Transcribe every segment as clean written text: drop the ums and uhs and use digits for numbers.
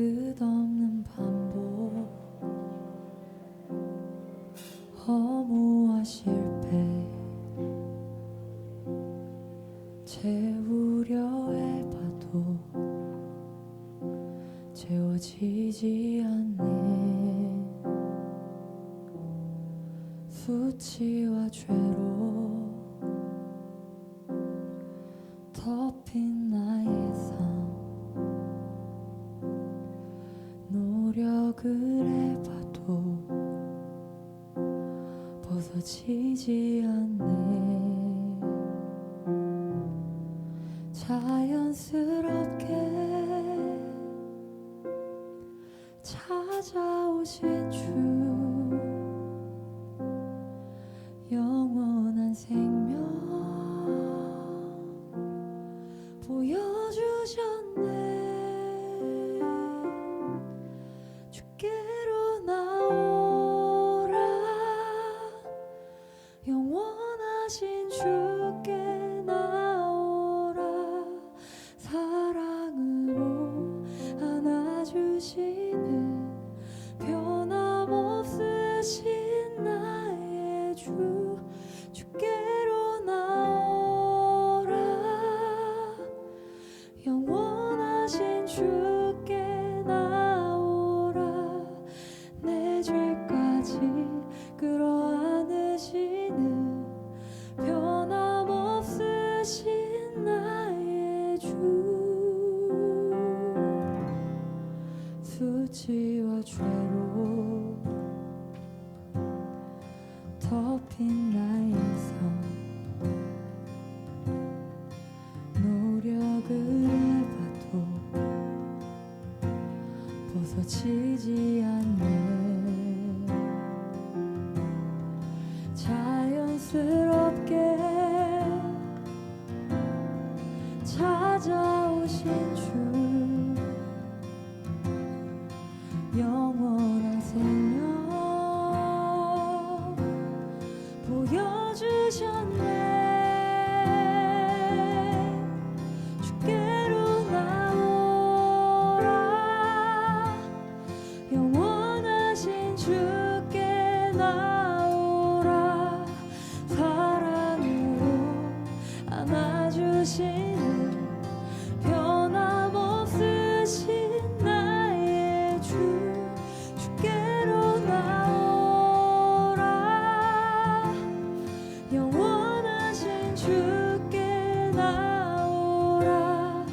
끝없는 반복, 허무와 실패 채우려 해봐도 채워지지 않네. 수치와 죄로 덮인 나의 삶, 노력을 해봐도 벗어지지 않네. 자연스럽게 찾아오신 주, 영원한 생명 보여주셨네. 주께로 나오라, 영원하신 주께 나오라. 사랑으로 안아주시는 변함없으신 나의 주, 주께로 나오라, 영원하신 주께 나오라. 내 죄까지 끌어안으시는 변함없으신 나의 주, 수치와 죄로 덮인 나의 삶, 노력을 해봐도 벗어지지 않네. 자연스럽게 찾아오신 주, 영원한 생명 보여주셨네. 주께로 나오라, 영원하신 주께 나오라. 사랑으로 안아주시는 변함없으신 나의 주, 주께로 나오라, 영원하신 주께 나오라.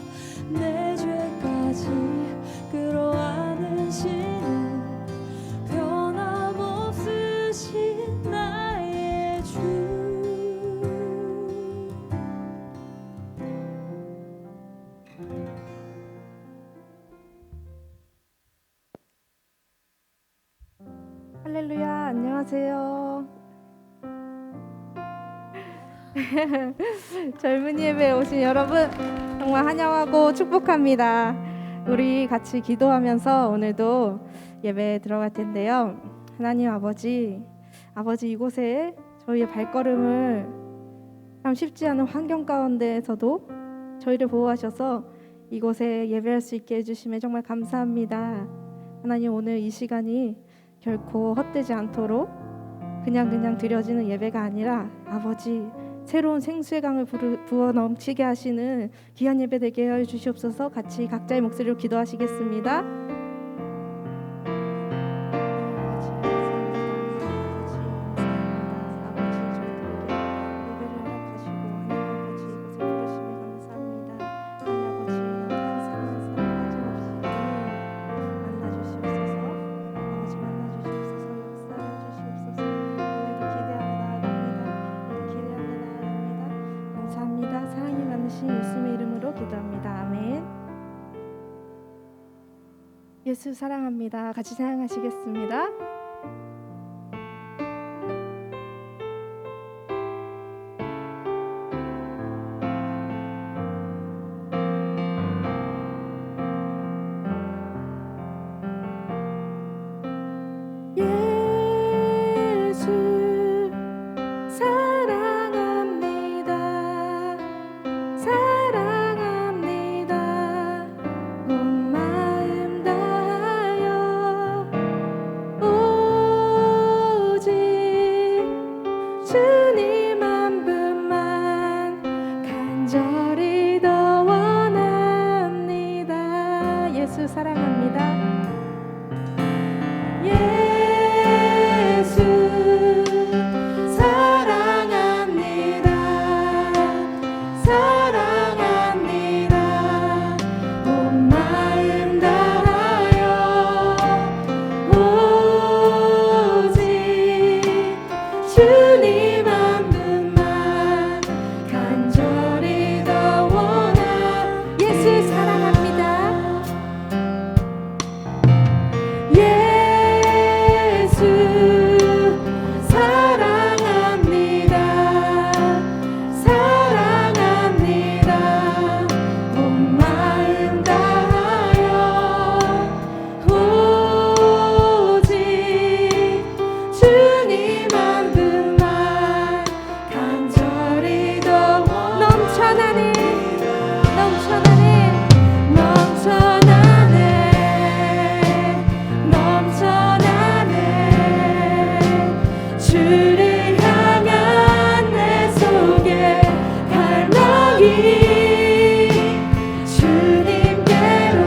내 죄까지 끌어안으시는 변함없으신 나의 주. 할렐루야, 안녕하세요. 젊은이 예배에 오신 여러분 정말 환영하고 축복합니다. 우리 같이 기도하면서 오늘도 예배에 들어갈 텐데요. 하나님 아버지 이곳에 저희의 발걸음을 참 쉽지 않은 환경 가운데에서도 저희를 보호하셔서 이곳에 예배할 수 있게 해주심에 정말 감사합니다. 하나님, 오늘 이 시간이 결코 헛되지 않도록 그냥 드려지는 예배가 아니라 아버지 새로운 생수의 강을 부어 넘치게 하시는 귀한 예배 되게 하여 주시옵소서. 같이 각자의 목소리로 기도하시겠습니다. 예수님의 이름으로 기도합니다. 아멘. 예수 사랑합니다. 같이 찬양하시겠습니다. 사랑합니다. 온 마음 다 주를 향한 내 속에 갈망이 주님께로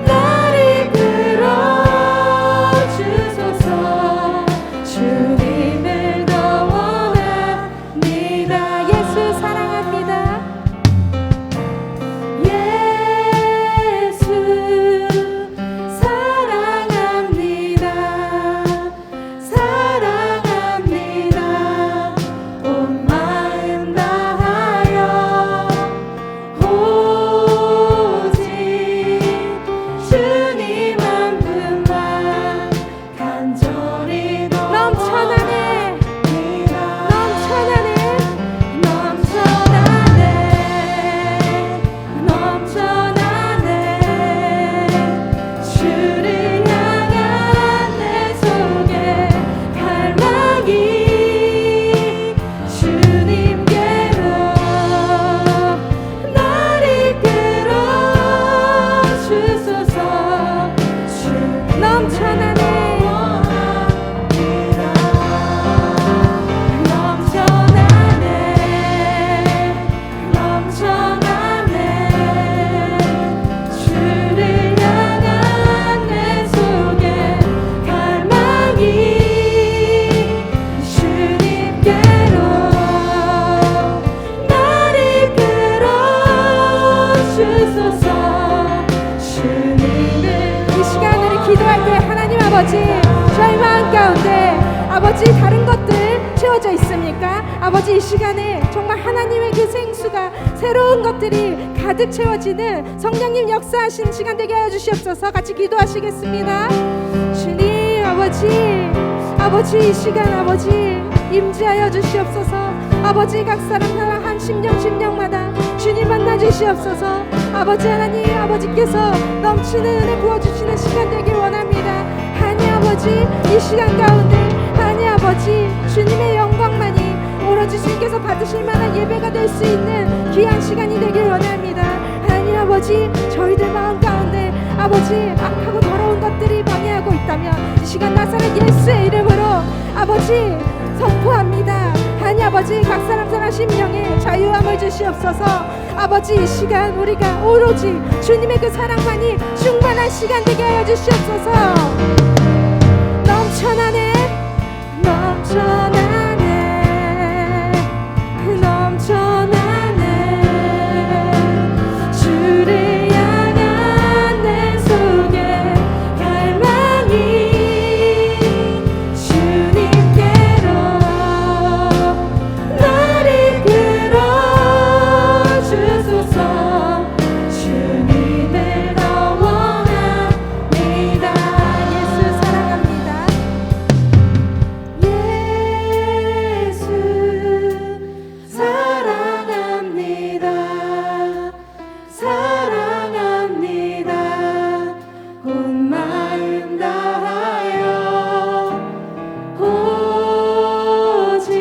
날 이끌어 주소서. 주님을 더 원합니다. 예수 사랑합니다. 예수 사랑합니다. 사랑합니다. 온 마음 다하여 오직 주님 한 분만 간절히 넘쳐나네, 넘쳐나네. 넘쳐나네. 주를 향한 내 속에 갈망이 주님께로 날 이끌어 주소서. 주님을 넘쳐나네. 넘쳐나네. 넘쳐나네. 주를 향한 내 속에 갈망이 주님께로 날 이끌어 주소서. 주님을 이 시간 우리 기도할 때 하나님 아버지, 저희 마음 가운데 아버지 다른 것들 채워져 있습니까? 아버지 이 시간에 정말 하나님의 그 생수가 새로운 것들이 가득 채워지는 성령님 역사하신 시간 되게 하여 주시옵소서. 같이 기도하시겠습니다. 주님 아버지, 아버지 이 시간 아버지 임재하여 주시옵소서. 아버지 각 사람 한 심령마다 주님 만나 주시옵소서. 아버지 하나님 아버지께서 넘치는 은혜 부어주시는 시간 되길 원합니다. 하나님 아버지 이 시간 가운데 하나님 아버지 주님의 영광만이 오로지 주님께서 받으실 만한 예배가 될 수 있는 귀한 시간이 되길 원합니다. 하나님 아버지 저희들 마음 가운데 아버지 악하고 더러운 것들이 방해하고 있다면 이 시간 나사렛 예수의 이름으로 아버지 선포합니다. 하나님 아버지 각 사람 심령에 자유함을 주시옵소서. 아버지 이 시간 우리가 오로지 주님의 그 사랑만이 충만한 시간 되게 하여 주시옵소서. 넘쳐나네, 넘쳐나네, 넘쳐나네. 주를 향한 내 속에 갈망이 주님께로 날 이끌어 주소서. 주님을 더 원합니다. 예수 사랑합니다. 예수 사랑합니다. 사랑합니다. 온 마음 다하여 오직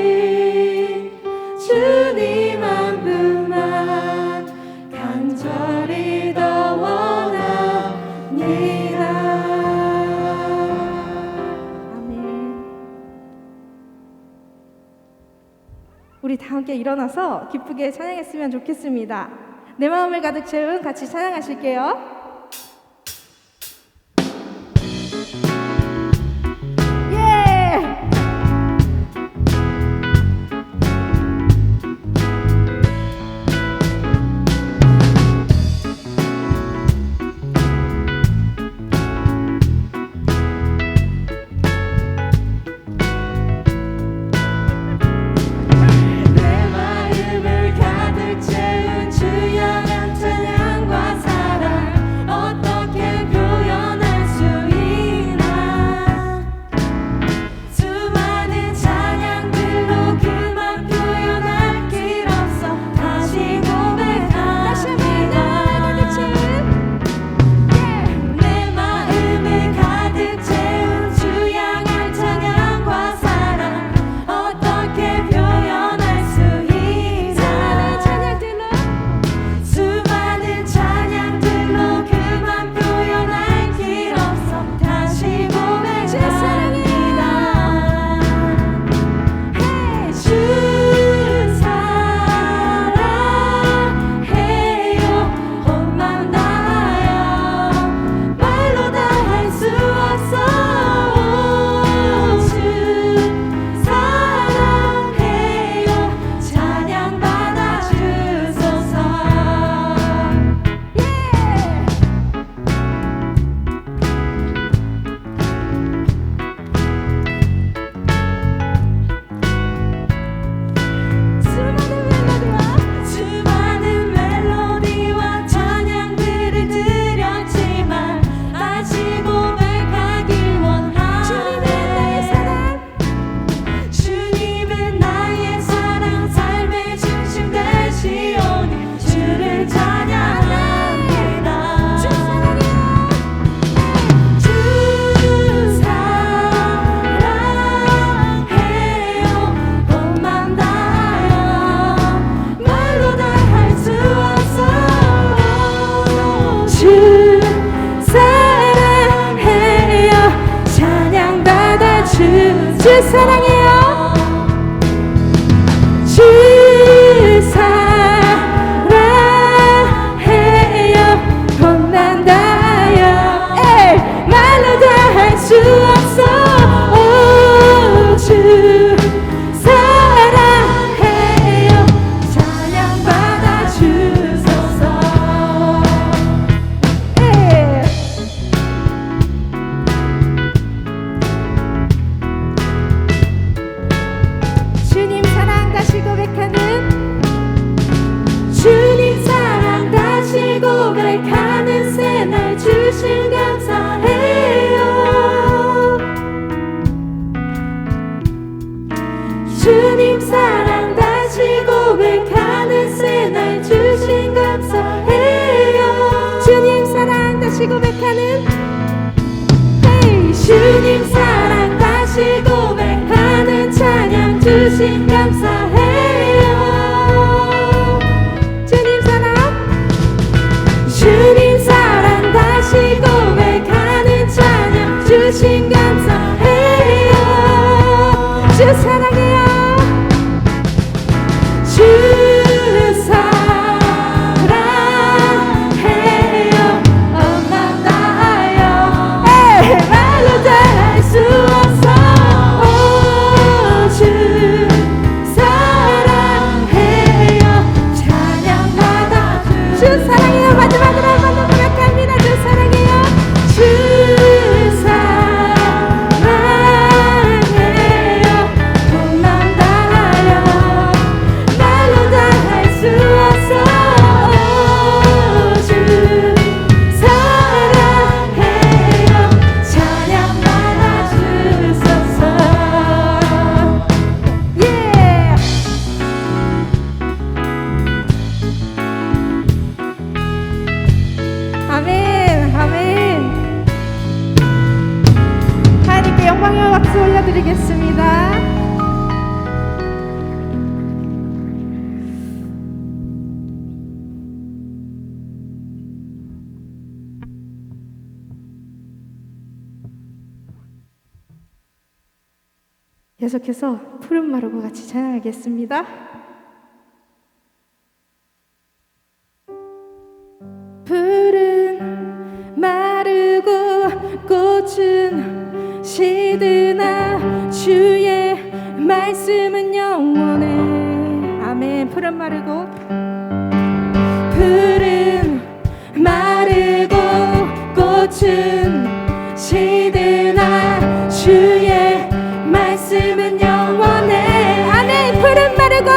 주님 한 분만 간절히 더 원합니다. 아멘. 우리 다 함께 일어나서 기쁘게 찬양했으면 좋겠습니다. 내 마음을 가득 채운 같이 찬양하실게요. 예! 내 마음을 가득 채운 주여 난 찬양과 사랑 사랑해요. 주 사랑해요. 혼난다요. 말로 다 할 수 없어. 오, 주 사랑해요. 찬양받아 주소서. 주님 사랑 다시 고백하는 주님 사랑 다시 고백하는 새날 주신 감사해요. 주님 사랑 다시 고백하는 새날 주신 감사해요. 주님 사랑 다시 고백하는 주님 사랑 다시 고백하는 찬양 주신 감사해요. 주님 사랑 다시 고백하는 찬양 주신 감사해요. 주 사랑해요. 주 사랑해요. 엄마 나요. 말로 다 할 수 없어. 오, 주 사랑해요. 찬양받아 주 사랑해요. 마지막으로 한번 더 고백합니다. 주 사랑해요. 주 사랑해요. 돈만 달아요. 말로 다 할 수 없어. 주 사랑해요. 찬양받아 주소서. 예. 아멘, 아멘. 하나님께 영광의 박수 올려드리겠습니다. 계속해서 푸른 마르고 같이 찬양하겠습니다. 푸른 마르고 꽃은 시드나 주의 말씀은 영원해. 아멘. 푸른 마르고 꽃은 시드나 주의 말씀은 영원해. 아멘. 푸른 마르고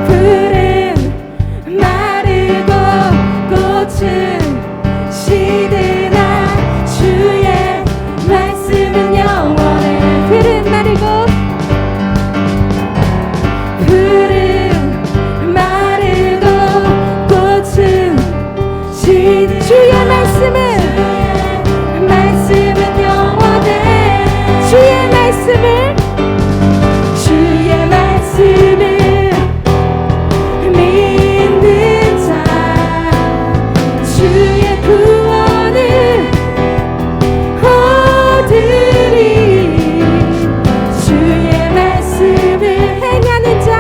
푸른 마르고 꽃은 시드나 주의 말씀은 영원해. 푸른 마르고 꽃은 주의 말씀은 영원해. 주의 말씀을 믿는 자 주의 구원을 얻으리. 주의 말씀을 행하는 자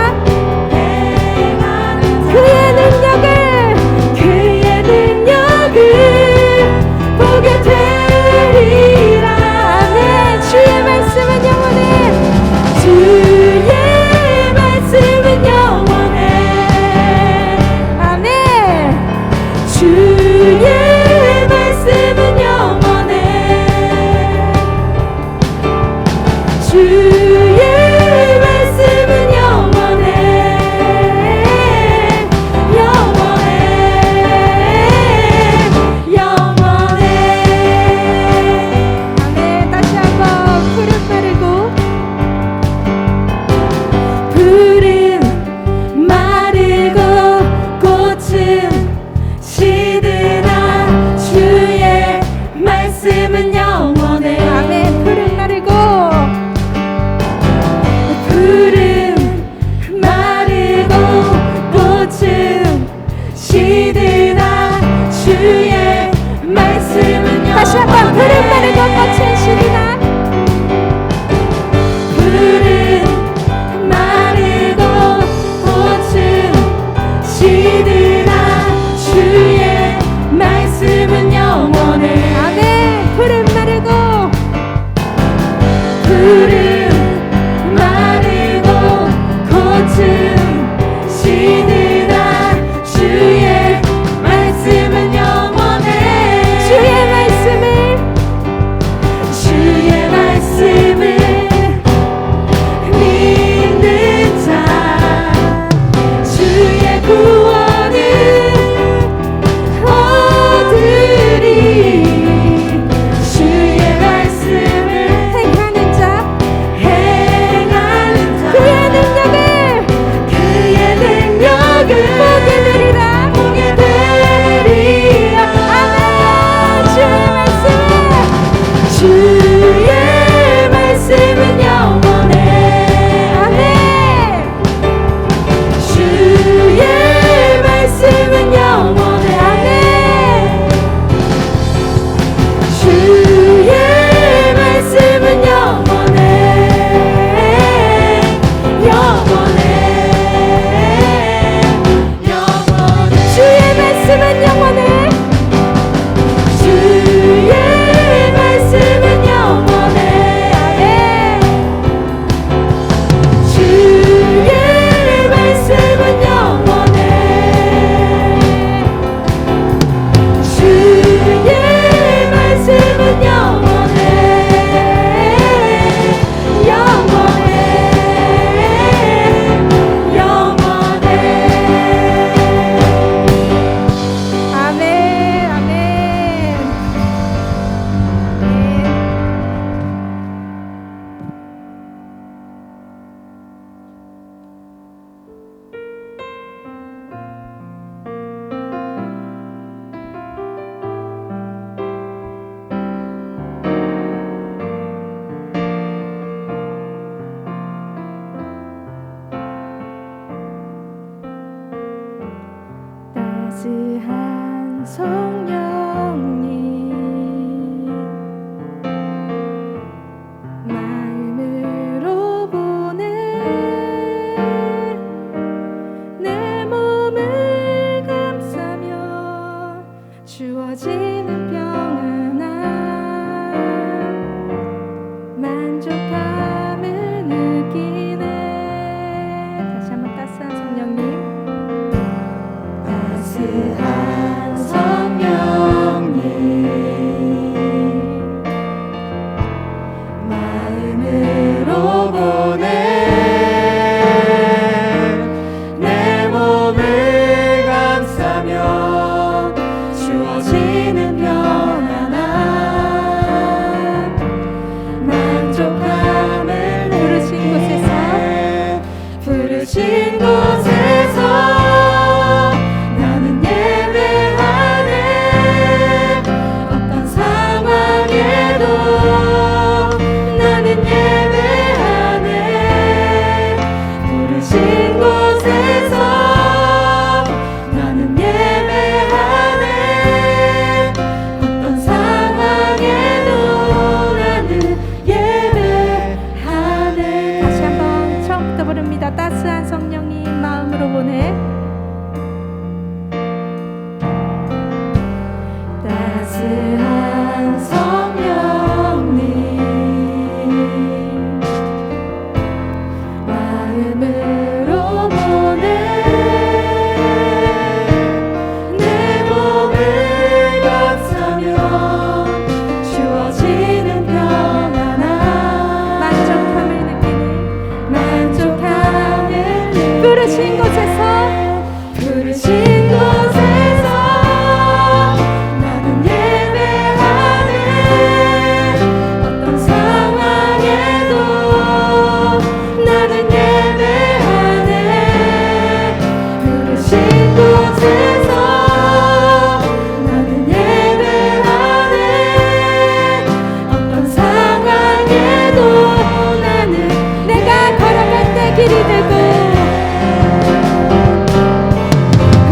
그의 능력을 보게 되리라. 아멘. 주의 말씀은 영원해. 주의 말씀은 영원해. 아멘. 주의 말씀은 영원해. 주의 말씀은 영원해. 영원해. 아멘. 다시 한번 푸른 마르고 꽃은 시드나 주의 말씀은 영원해. 아멘. 푸른 마르고 만족함을 느끼네. 다시 한번 따스한 성령님. 따스한 성령님 마음으로 보내 내 몸을 감싸며 주어지는 평안함 만족함을 부르신 곳에서 부르신 곳에서 나는 예배하네 어떤 상황에도 나는 예배하네 부르신 곳에서 나는 예배하네 어떤 상황에도 나는 예배하네 다시 한번 처음부터 부릅니다. 따스한 성령님 마음으로 보내. 따스한 성령님 마음으로 보내 내 몸을 감싸며 주어지는 평안함 만족함을 느끼네. 만족함을 부르신 곳에서 부르신 곳에서 나는 예배하네 어떤 상황에도 나는 예배하네 부르신 곳에서 나는 예배하네 어떤 상황에도 나는 내가 걸어갈 때 길이 되고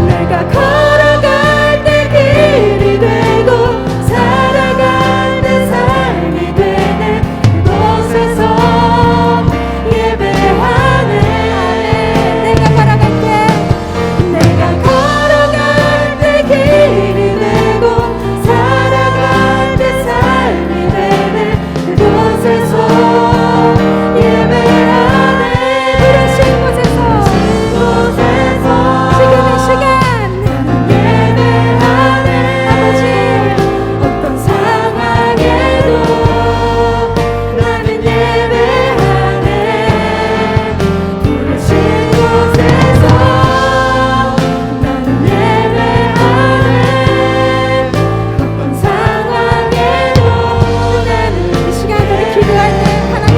내가 걸어갈 때 길이 되고 살아갈 때 삶이 되네 그곳에서 예배하네 내가 걸어갈 때 내가 걸어갈 때 길이 되고 살아갈 때 삶이 되네 그곳에서 예배하네 부르신 곳에서 지금 이 시간 예배하네 아버지 어떤 상황에도 나는 예배하네 부르신 곳에서 나는 예배하네 어떤 상황에도 나는 이 시간 우리 기도할 때 하나님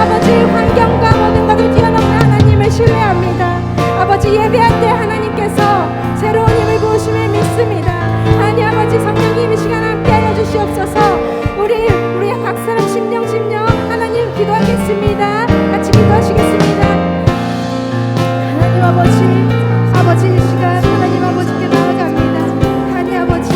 아버지 환경과 모든 것을 뛰어넘는 하나님을 신뢰합니다. 아버지 예배할 때 하나님께서 새로운 힘을 부으심을 믿습니다. 하나님 아버지 성령님 이 시간 함께하여 주시옵소서. 우리 각 사람 심령 하나님 기도하겠습니다. 같이 기도하시겠습니다. 하나님 아버지 이 시간 하나님 아버지께 나아갑니다. 하나님 아버지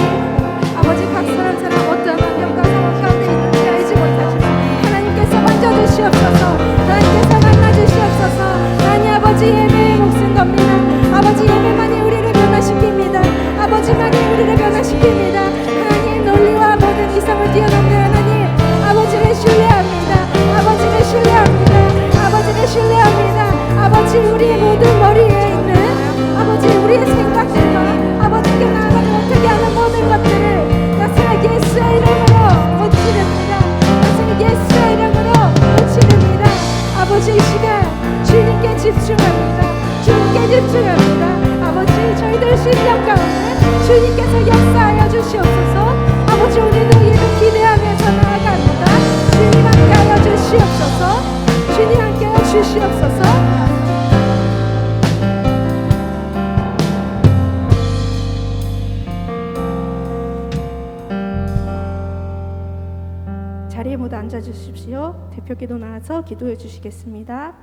각 사람 어떠한 환경과 상황 가운데 있는지 알지 못하지만 하나님께서 만져주시옵소서. 하나님께서 만나주시옵소서. 하나님 아버지 예배에 목숨 겁니다. 아버지 예배만이 우리를 변화시킵니다. 아버지만이 우리를 변화시킵니다. 하나님 논리와 모든 이성을 뛰어넘는 하나님 아버지를 신뢰합니다. 아버지를 신뢰합니다. 아버지를 신뢰합니다. 아버지 우리의 모든 머리에 있는 아버지 우리의 생각들과 아버지께 나아가지 못하게 하는 모든 것들을 나사랑 예수의 이름으로 고치렵니다. 나사랑 예수의 이름으로 고치렵니다. 아버지 이 시간 주님께 집중합니다. 주님께 집중합니다. 아버지 저희들 심령 가운데 주님께서 역사하여 주시옵소서. 아버지 오늘도 예배 기대하면서 나아갑니다. 주님 함께하여 주시옵소서. 주님 함께하여 주시옵소서. 자리에 모두 앉아주십시오. 대표기도 나와서 기도해 주시겠습니다.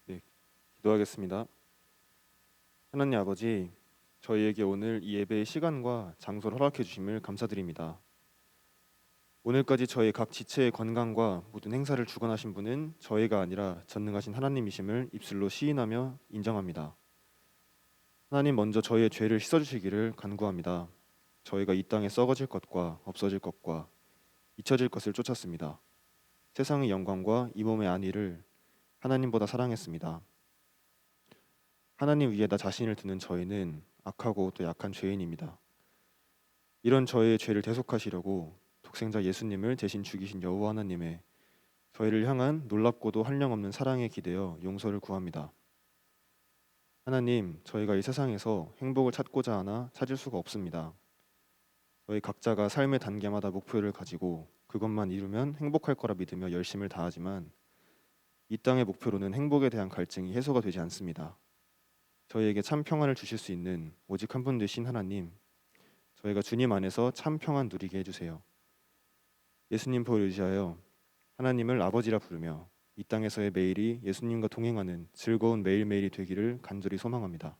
네, 기도하겠습니다. 하나님 아버지, 저희에게 오늘 이 예배의 시간과 장소를 허락해 주심을 감사드립니다. 오늘까지 저희 각 지체의 건강과 모든 행사를 주관하신 분은 저희가 아니라 전능하신 하나님이심을 입술로 시인하며 인정합니다. 하나님, 먼저 저희의 죄를 씻어주시기를 간구합니다. 저희가 이 땅에 썩어질 것과 없어질 것과 잊혀질 것을 쫓았습니다. 세상의 영광과 이 몸의 안위를 하나님보다 사랑했습니다. 하나님 위에다 자신을 두는 저희는 악하고 또 약한 죄인입니다. 이런 저희의 죄를 대속하시려고 독생자 예수님을 대신 죽이신 여호와 하나님의 저희를 향한 놀랍고도 한량없는 사랑에 기대어 용서를 구합니다. 하나님, 저희가 이 세상에서 행복을 찾고자 하나 찾을 수가 없습니다. 저희 각자가 삶의 단계마다 목표를 가지고 그것만 이루면 행복할 거라 믿으며 열심을 다하지만 이 땅의 목표로는 행복에 대한 갈증이 해소가 되지 않습니다. 저희에게 참 평안을 주실 수 있는 오직 한 분 되신 하나님, 저희가 주님 안에서 참 평안 누리게 해주세요. 예수님 보혈 의지하여 하나님을 아버지라 부르며 이 땅에서의 매일이 예수님과 동행하는 즐거운 매일매일이 되기를 간절히 소망합니다.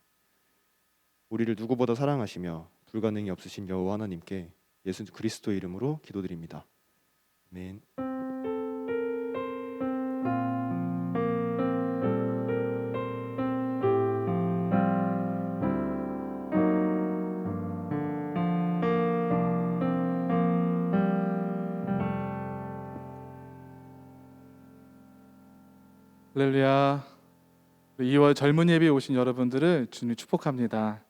우리를 누구보다 사랑하시며 불가능이 없으신 여호와 하나님께 예수 그리스도의 이름으로 기도드립니다. 아멘. 할렐루야. 2월 젊은 예배에 오신 여러분들을 주님 축복합니다.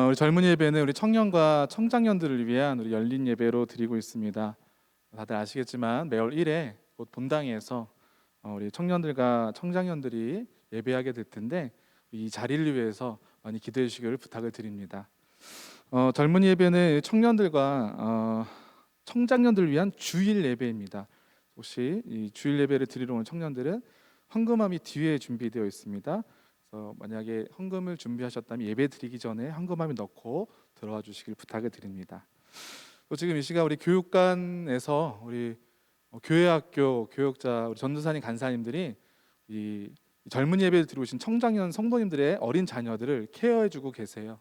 우리 젊은 예배는 우리 청년과 청장년들을 위한 우리 열린 예배로 드리고 있습니다. 다들 아시겠지만 매월 1회 곧 본당에서 우리 청년들과 청장년들이 예배하게 될 텐데 이 자리를 위해서 많이 기도해 주시기를 부탁을 드립니다. 젊은 예배는 청년들과 청장년들을 위한 주일 예배입니다. 혹시 이 주일 예배를 드리러 온 청년들은 헌금함이 뒤에 준비되어 있습니다. 그래서 만약에 헌금을 준비하셨다면 예배 드리기 전에 헌금함에 넣고 들어와 주시길 부탁을 드립니다. 또 지금 이 시간 우리 교육관에서 우리 교회학교 교역자 우리 전도사님 간사님들이 이 젊은 예배를 들어오신 청장년 성도님들의 어린 자녀들을 케어해주고 계세요.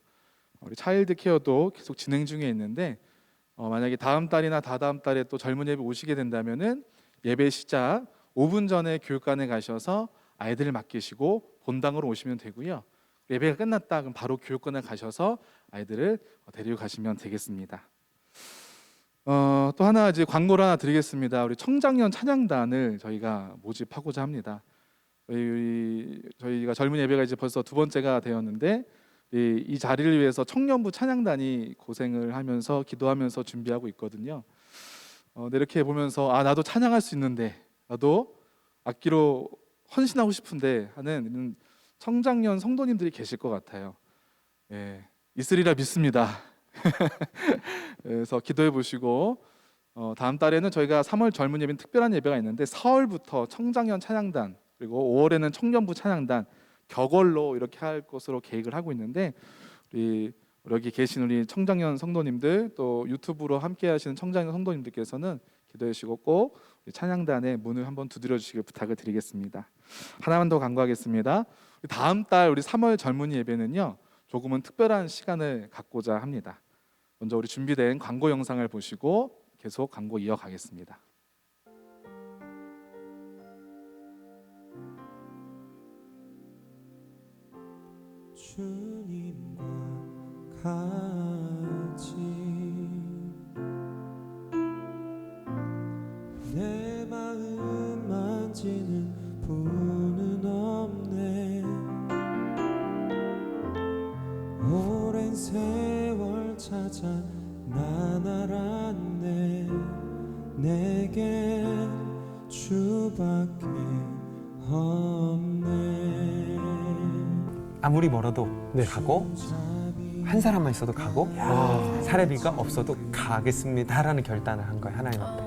우리 차일드 케어도 계속 진행 중에 있는데 만약에 다음 달이나 다다음 달에 또 젊은 예배 오시게 된다면은 예배 시작 5분 전에 교육관에 가셔서 아이들을 맡기시고 본당으로 오시면 되고요. 예배가 끝났다 그럼 바로 교육관에 가셔서 아이들을 데리고 가시면 되겠습니다. 또 하나 이제 광고를 하나 드리겠습니다. 우리 청장년 찬양단을 저희가 모집하고자 합니다. 저희가 젊은 예배가 이제 벌써 두 번째가 되었는데 이 자리를 위해서 청년부 찬양단이 고생을 하면서 기도하면서 준비하고 있거든요. 이렇게 보면서 나도 찬양할 수 있는데 나도 악기로 헌신하고 싶은데 하는 청장년 성도님들이 계실 것 같아요. 있으리라 믿습니다. 그래서 기도해 보시고 다음 달에는 저희가 3월 젊은 예배는 특별한 예배가 있는데 4월부터 청장년 찬양단 그리고 5월에는 청년부 찬양단 격월로 이렇게 할 것으로 계획을 하고 있는데 우리 여기 계신 우리 청장년 성도님들 또 유튜브로 함께 하시는 청장년 성도님들께서는 기도해 주시고 꼭 찬양단의 문을 한번 두드려 주시길 부탁을 드리겠습니다. 하나만 더 간구하겠습니다. 다음 달 우리 3월 젊은이 예배는요 조금은 특별한 시간을 갖고자 합니다. 먼저 우리 준비된 광고 영상을 보시고 계속 광고 이어가겠습니다. 주님과 같이 내 마음 만지는 분은 없네. 오랜 세월 찾아 난 알았네. 내게 주밖에 없네. 아무리 멀어도 가고 한 사람만 있어도 가고 사례비가 없어도 가겠습니다라는 결단을 한 거예요. 하나님 앞에.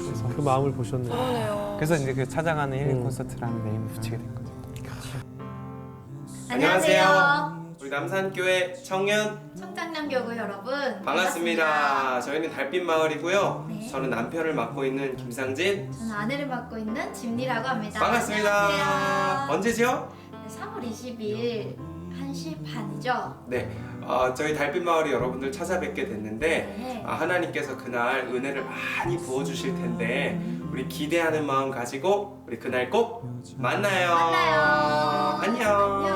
그래서 그 마음을 보셨네요. 그래서 이제 그 찾아가는 힐링 콘서트라는 네임을 붙이게 된 거죠. 안녕하세요. 우리 남산교회 청년 청장년교구 여러분 반갑습니다. 저희는 달빛마을이고요. 네. 저는 남편을 맡고 있는 김상진. 저는 아내를 맡고 있는 진리라고 합니다. 반갑습니다. 안녕하세요. 언제죠? 네, 3월 20일 1시 반이죠? 네, 저희 달빛 마을이 여러분들 찾아뵙게 됐는데 네. 하나님께서 그날 은혜를 많이 부어주실 텐데 우리 기대하는 마음 가지고 우리 그날 꼭 만나요. 만나요. 안녕.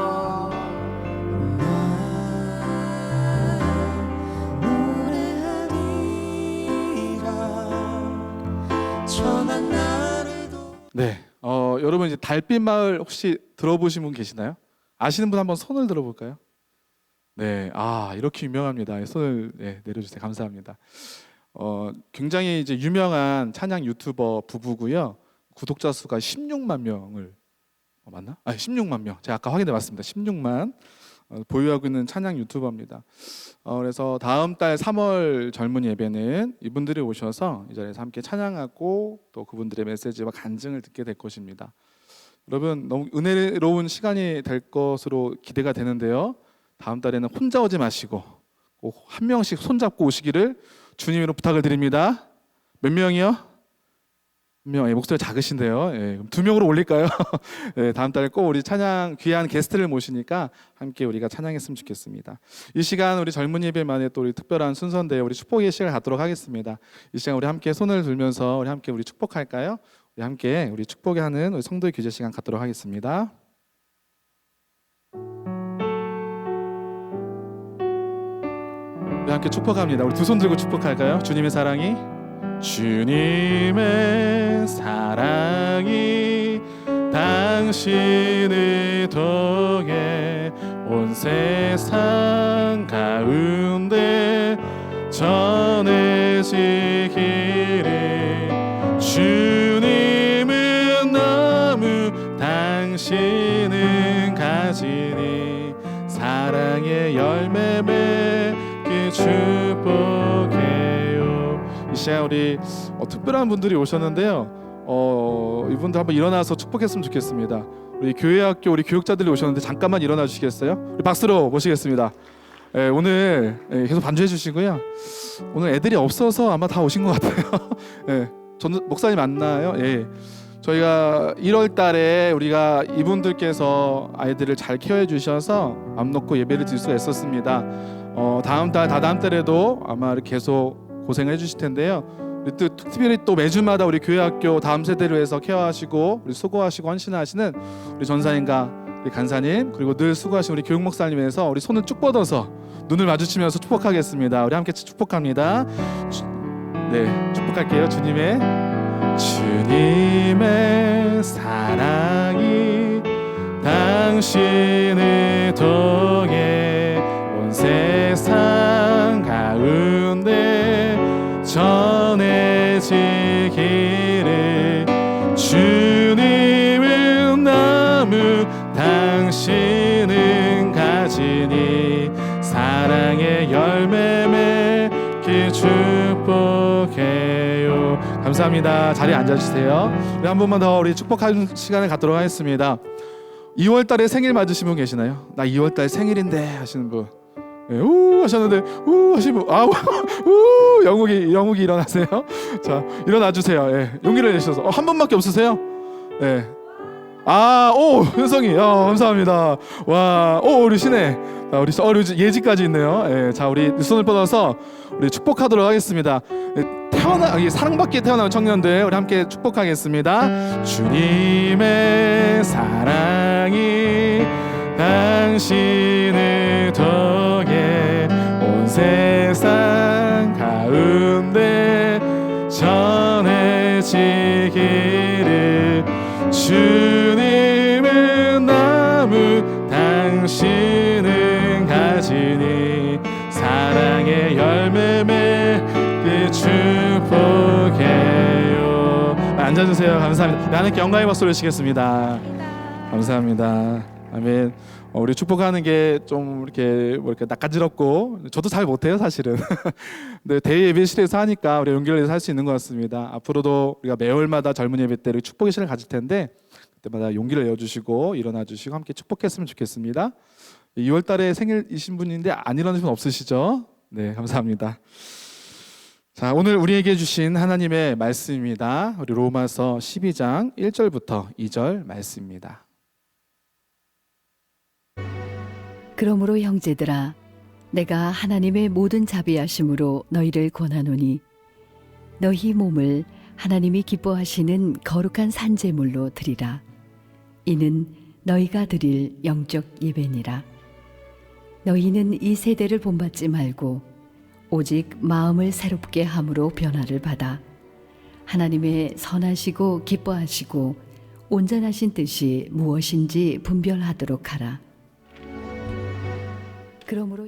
네, 여러분 이제 달빛 마을 혹시 들어보신 분 계시나요? 아시는 분 한번 손을 들어볼까요? 네, 이렇게 유명합니다. 손을 내려주세요. 감사합니다. 굉장히 이제 유명한 찬양 유튜버 부부고요. 구독자 수가 16만 명을 맞나? 16만 명. 제가 아까 확인해봤습니다. 16만 보유하고 있는 찬양 유튜버입니다. 그래서 다음 달 3월 젊은 예배는 이분들이 오셔서 이 자리에서 함께 찬양하고 또 그분들의 메시지와 간증을 듣게 될 것입니다. 여러분 너무 은혜로운 시간이 될 것으로 기대가 되는데요. 다음 달에는 혼자 오지 마시고 꼭 한 명씩 손잡고 오시기를 주님으로 부탁을 드립니다. 몇 명이요? 한 명. 목소리 작으신데요. 그럼 2명으로 올릴까요? 다음 달에 꼭 우리 찬양 귀한 게스트를 모시니까 함께 우리가 찬양했으면 좋겠습니다. 이 시간 우리 젊은 예배만의 또 우리 특별한 순서인데요. 우리 축복의 시간을 갖도록 하겠습니다. 이 시간 우리 함께 손을 들면서 우리 함께 우리 축복할까요? 우리 함께 우리 축복하는 우리 성도의 교제 시간 갖도록 하겠습니다. 우리 함께 축복합니다. 우리 두 손 들고 축복할까요? 주님의 사랑이 주님의 사랑이 당신을 통해 온 세상 가운데 전해지기를 주님은 나무 당신은 가지니 사랑의 열매 맺기 축복해요. 이 시간 우리 특별한 분들이 오셨는데요. 이분들 한번 일어나서 축복했으면 좋겠습니다. 우리 교회학교 우리 교육자들이 오셨는데 잠깐만 일어나 주시겠어요? 우리 박수로 모시겠습니다. 오늘 계속 반주해 주시고요. 오늘 애들이 없어서 아마 다 오신 것 같아요. 전 목사님 맞나요? 저희가 1월 달에 우리가 이분들께서 아이들을 잘 케어해 주셔서 맘 놓고 예배를 드릴 수가 있었습니다. 다음 달, 다다음 달에도 아마 계속 고생을 해주실 텐데요. 우리 또 특별히 또 매주마다 우리 교회학교 다음 세대를 위해서 케어하시고 우리 수고하시고 헌신하시는 우리 전사님과 우리 간사님 그리고 늘 수고하신 우리 교육 목사님에서 우리 손을 쭉 뻗어서 눈을 마주치면서 축복하겠습니다. 우리 함께 축복합니다. 축복할게요. 주님의 사랑이 당신을 통해 온 세상 가운데 전해지기를 주님은 나무 당신은 가지니 사랑의 열매 맺기 축복해요. 감사합니다. 자리에 앉아주세요. 우리 한 번만 더 우리 축복하는 시간을 갖도록 하겠습니다. 2월 달에 생일 맞으신 분 계시나요? 나 2월 달 생일인데 하시는 분. 우 하셨는데 우 하시는 분. 우 영욱이 일어나세요. 자 일어나 주세요. 용기를 내셔서 한 분밖에 없으세요? 오 현성이 감사합니다. 와 우리 신혜 우리 예지까지 있네요. 자 우리 손을 뻗어서 우리 축복하도록 하겠습니다. 사랑받기에 태어난 청년들 우리 함께 축복하겠습니다. 주님의 사랑이 당신을 통해 온 세상 가운데 전해지기를 주님은 나무 당신은 가지니 사랑의 열매 맺기 축복해요. 앉아주세요. 감사합니다. 하나님께 영광의 박수를 주시겠습니다. 감사합니다. 아멘. 우리 축복하는 게 좀 이렇게 낯가지럽고 저도 잘 못해요 사실은. 근데 대회 예배실에서 하니까 우리 연결해서 할 수 있는 것 같습니다. 앞으로도 우리가 매월마다 젊은 예배 때 축복의 시간을 가질 텐데 그때마다 용기를 내어주시고 일어나주시고 함께 축복했으면 좋겠습니다. 2월달에 생일이신 분인데 안 일어나신 분 없으시죠? 네, 감사합니다. 자, 오늘 우리에게 주신 하나님의 말씀입니다. 우리 로마서 12장 1절부터 2절 말씀입니다. 그러므로 형제들아 내가 하나님의 모든 자비하심으로 너희를 권하노니 너희 몸을 하나님이 기뻐하시는 거룩한 산제물로 드리라. 이는 너희가 드릴 영적 예배니라. 너희는 이 세대를 본받지 말고 오직 마음을 새롭게 함으로 변화를 받아 하나님의 선하시고 기뻐하시고 온전하신 뜻이 무엇인지 분별하도록 하라. 그러므로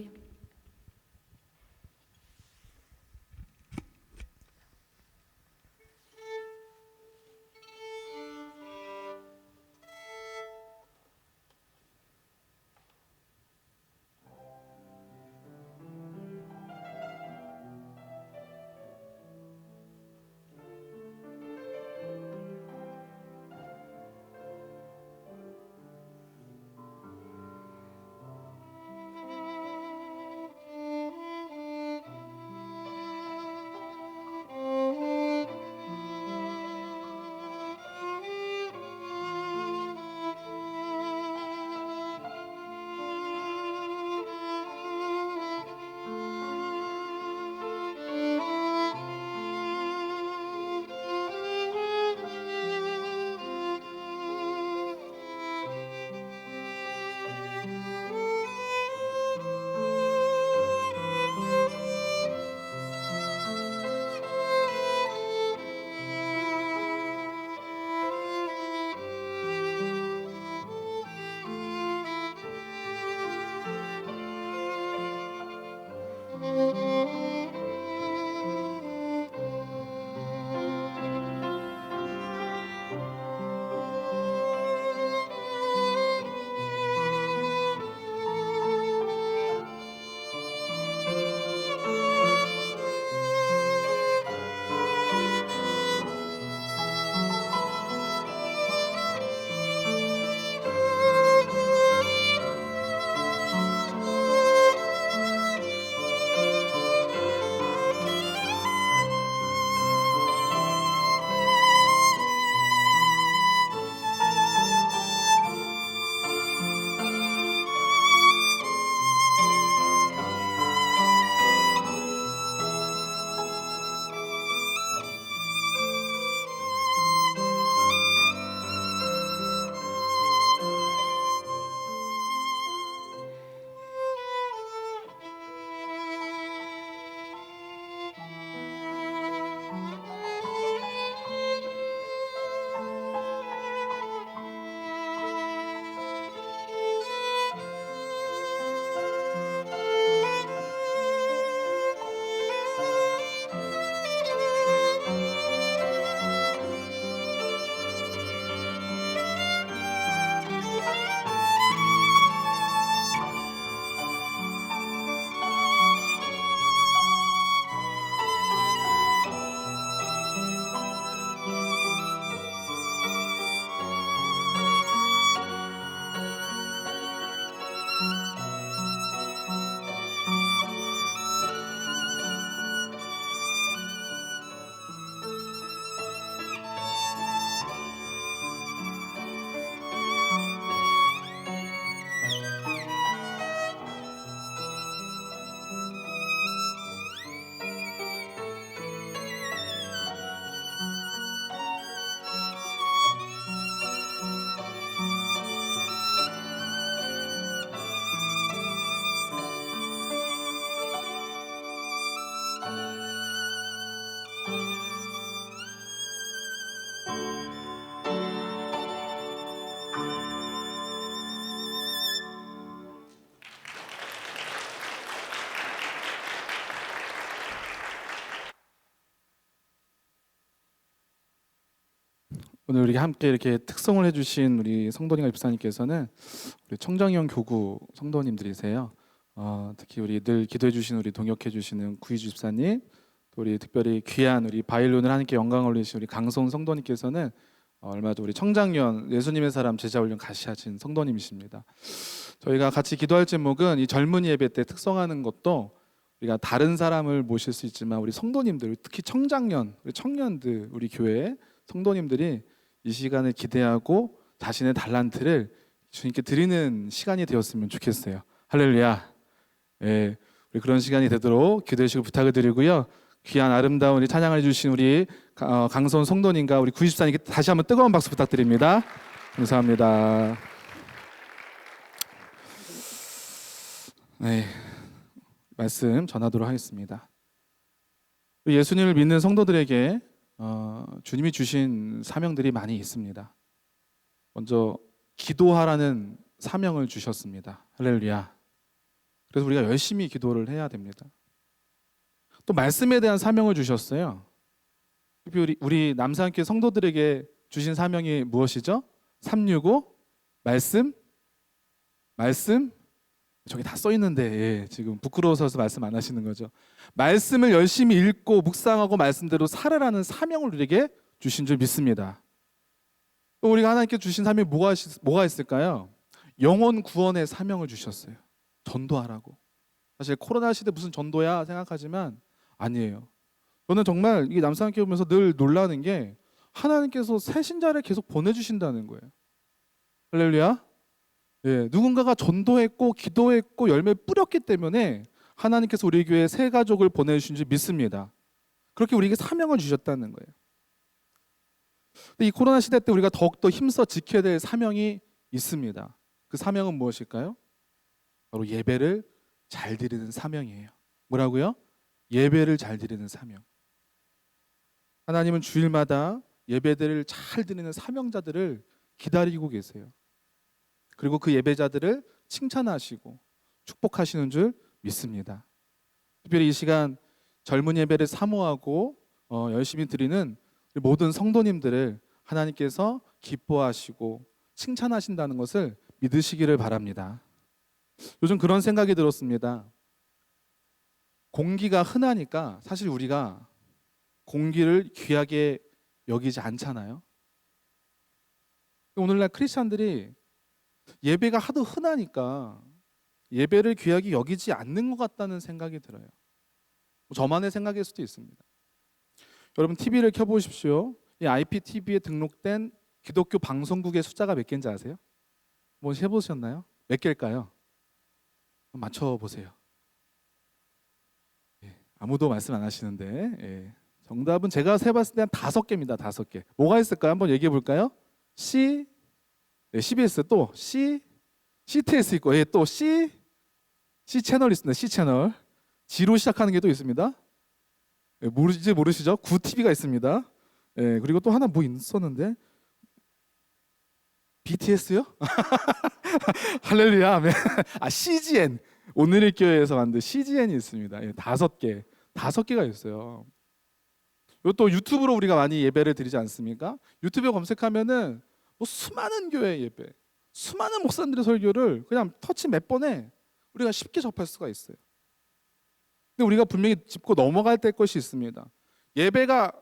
오늘 우리 함께 이렇게 특송을 해주신 우리 성도님과 집사님께서는 우리 청정형 교구 성도님들이세요. 특히 우리 늘 기도해주신 우리 동역해주시는 구희주 집사님, 또 우리 특별히 귀한 우리 바일론을 하나님께 영광을 올리신 우리 강소은 성도님께서는 얼마 전 우리 청장년 예수님의 사람 제자훈련 가시하신 성도님이십니다. 저희가 같이 기도할 제목은 이 젊은 예배 때 특성하는 것도 우리가 다른 사람을 모실 수 있지만 우리 성도님들, 특히 청장년, 우리 청년들, 우리 교회 성도님들이 이 시간을 기대하고 자신의 달란트를 주님께 드리는 시간이 되었으면 좋겠어요. 할렐루야. 예, 우리 그런 시간이 되도록 기도해 주시고 부탁을 드리고요. 귀한 아름다운 우리 찬양을 해주신 우리 강선 성도님과 우리 94님께 다시 한번 뜨거운 박수 부탁드립니다. 감사합니다. 네, 말씀 전하도록 하겠습니다. 예수님을 믿는 성도들에게 주님이 주신 사명들이 많이 있습니다. 먼저 기도하라는 사명을 주셨습니다. 할렐루야. 그래서 우리가 열심히 기도를 해야 됩니다. 또 말씀에 대한 사명을 주셨어요. 특별히 우리 남산교회 성도들에게 주신 사명이 무엇이죠? 365 말씀. 저기 다 써 있는데 예, 지금 부끄러워서 말씀 안 하시는 거죠. 말씀을 열심히 읽고 묵상하고 말씀대로 살아라는 사명을 우리에게 주신 줄 믿습니다. 또 우리가 하나님께 주신 사명이 뭐가 있을까요? 영혼 구원의 사명을 주셨어요. 전도하라고. 사실 코로나 시대 무슨 전도야 생각하지만 아니에요. 저는 정말 이 남산교회 보면서 늘 놀라는 게 하나님께서 새 신자를 계속 보내주신다는 거예요. 할렐루야. 예, 누군가가 전도했고 기도했고 열매 뿌렸기 때문에 하나님께서 우리 교회에 새 가족을 보내주신 줄 믿습니다. 그렇게 우리에게 사명을 주셨다는 거예요. 근데 이 코로나 시대 때 우리가 더욱더 힘써 지켜야 될 사명이 있습니다. 그 사명은 무엇일까요? 바로 예배를 잘 드리는 사명이에요. 뭐라고요? 예배를 잘 드리는 사명. 하나님은 주일마다 예배들을 잘 드리는 사명자들을 기다리고 계세요. 그리고 그 예배자들을 칭찬하시고 축복하시는 줄 믿습니다. 특별히 이 시간 젊은 예배를 사모하고 열심히 드리는 모든 성도님들을 하나님께서 기뻐하시고 칭찬하신다는 것을 믿으시기를 바랍니다. 요즘 그런 생각이 들었습니다. 공기가 흔하니까 사실 우리가 공기를 귀하게 여기지 않잖아요. 오늘날 크리스찬들이 예배가 하도 흔하니까 예배를 귀하게 여기지 않는 것 같다는 생각이 들어요. 저만의 생각일 수도 있습니다. 여러분 TV를 켜보십시오. 이 IPTV에 등록된 기독교 방송국의 숫자가 몇 개인지 아세요? 뭐 해보셨나요? 몇 개일까요? 맞춰보세요. 예, 아무도 말씀 안 하시는데 예, 정답은 제가 세봤을 때 한 5개입니다. 5개. 뭐가 있을까요? 한번 얘기해 볼까요? CBS 또 CTS 있고 예, 또 C 채널 있습니다. C 채널. G로 시작하는 게 또 있습니다. 예, 모르시죠? 9TV가 있습니다. 예, 그리고 또 하나 뭐 있었는데 BTS요? 할렐루야. CGN. 오늘의 교회에서 만든 CGN이 있습니다. 예, 5개. 5개가 있어요. 또 유튜브로 우리가 많이 예배를 드리지 않습니까? 유튜브에 검색하면은 뭐 수많은 교회 예배, 수많은 목사님들의 설교를 그냥 터치 몇 번에 우리가 쉽게 접할 수가 있어요. 근데 우리가 분명히 짚고 넘어갈 때 것이 있습니다. 예배가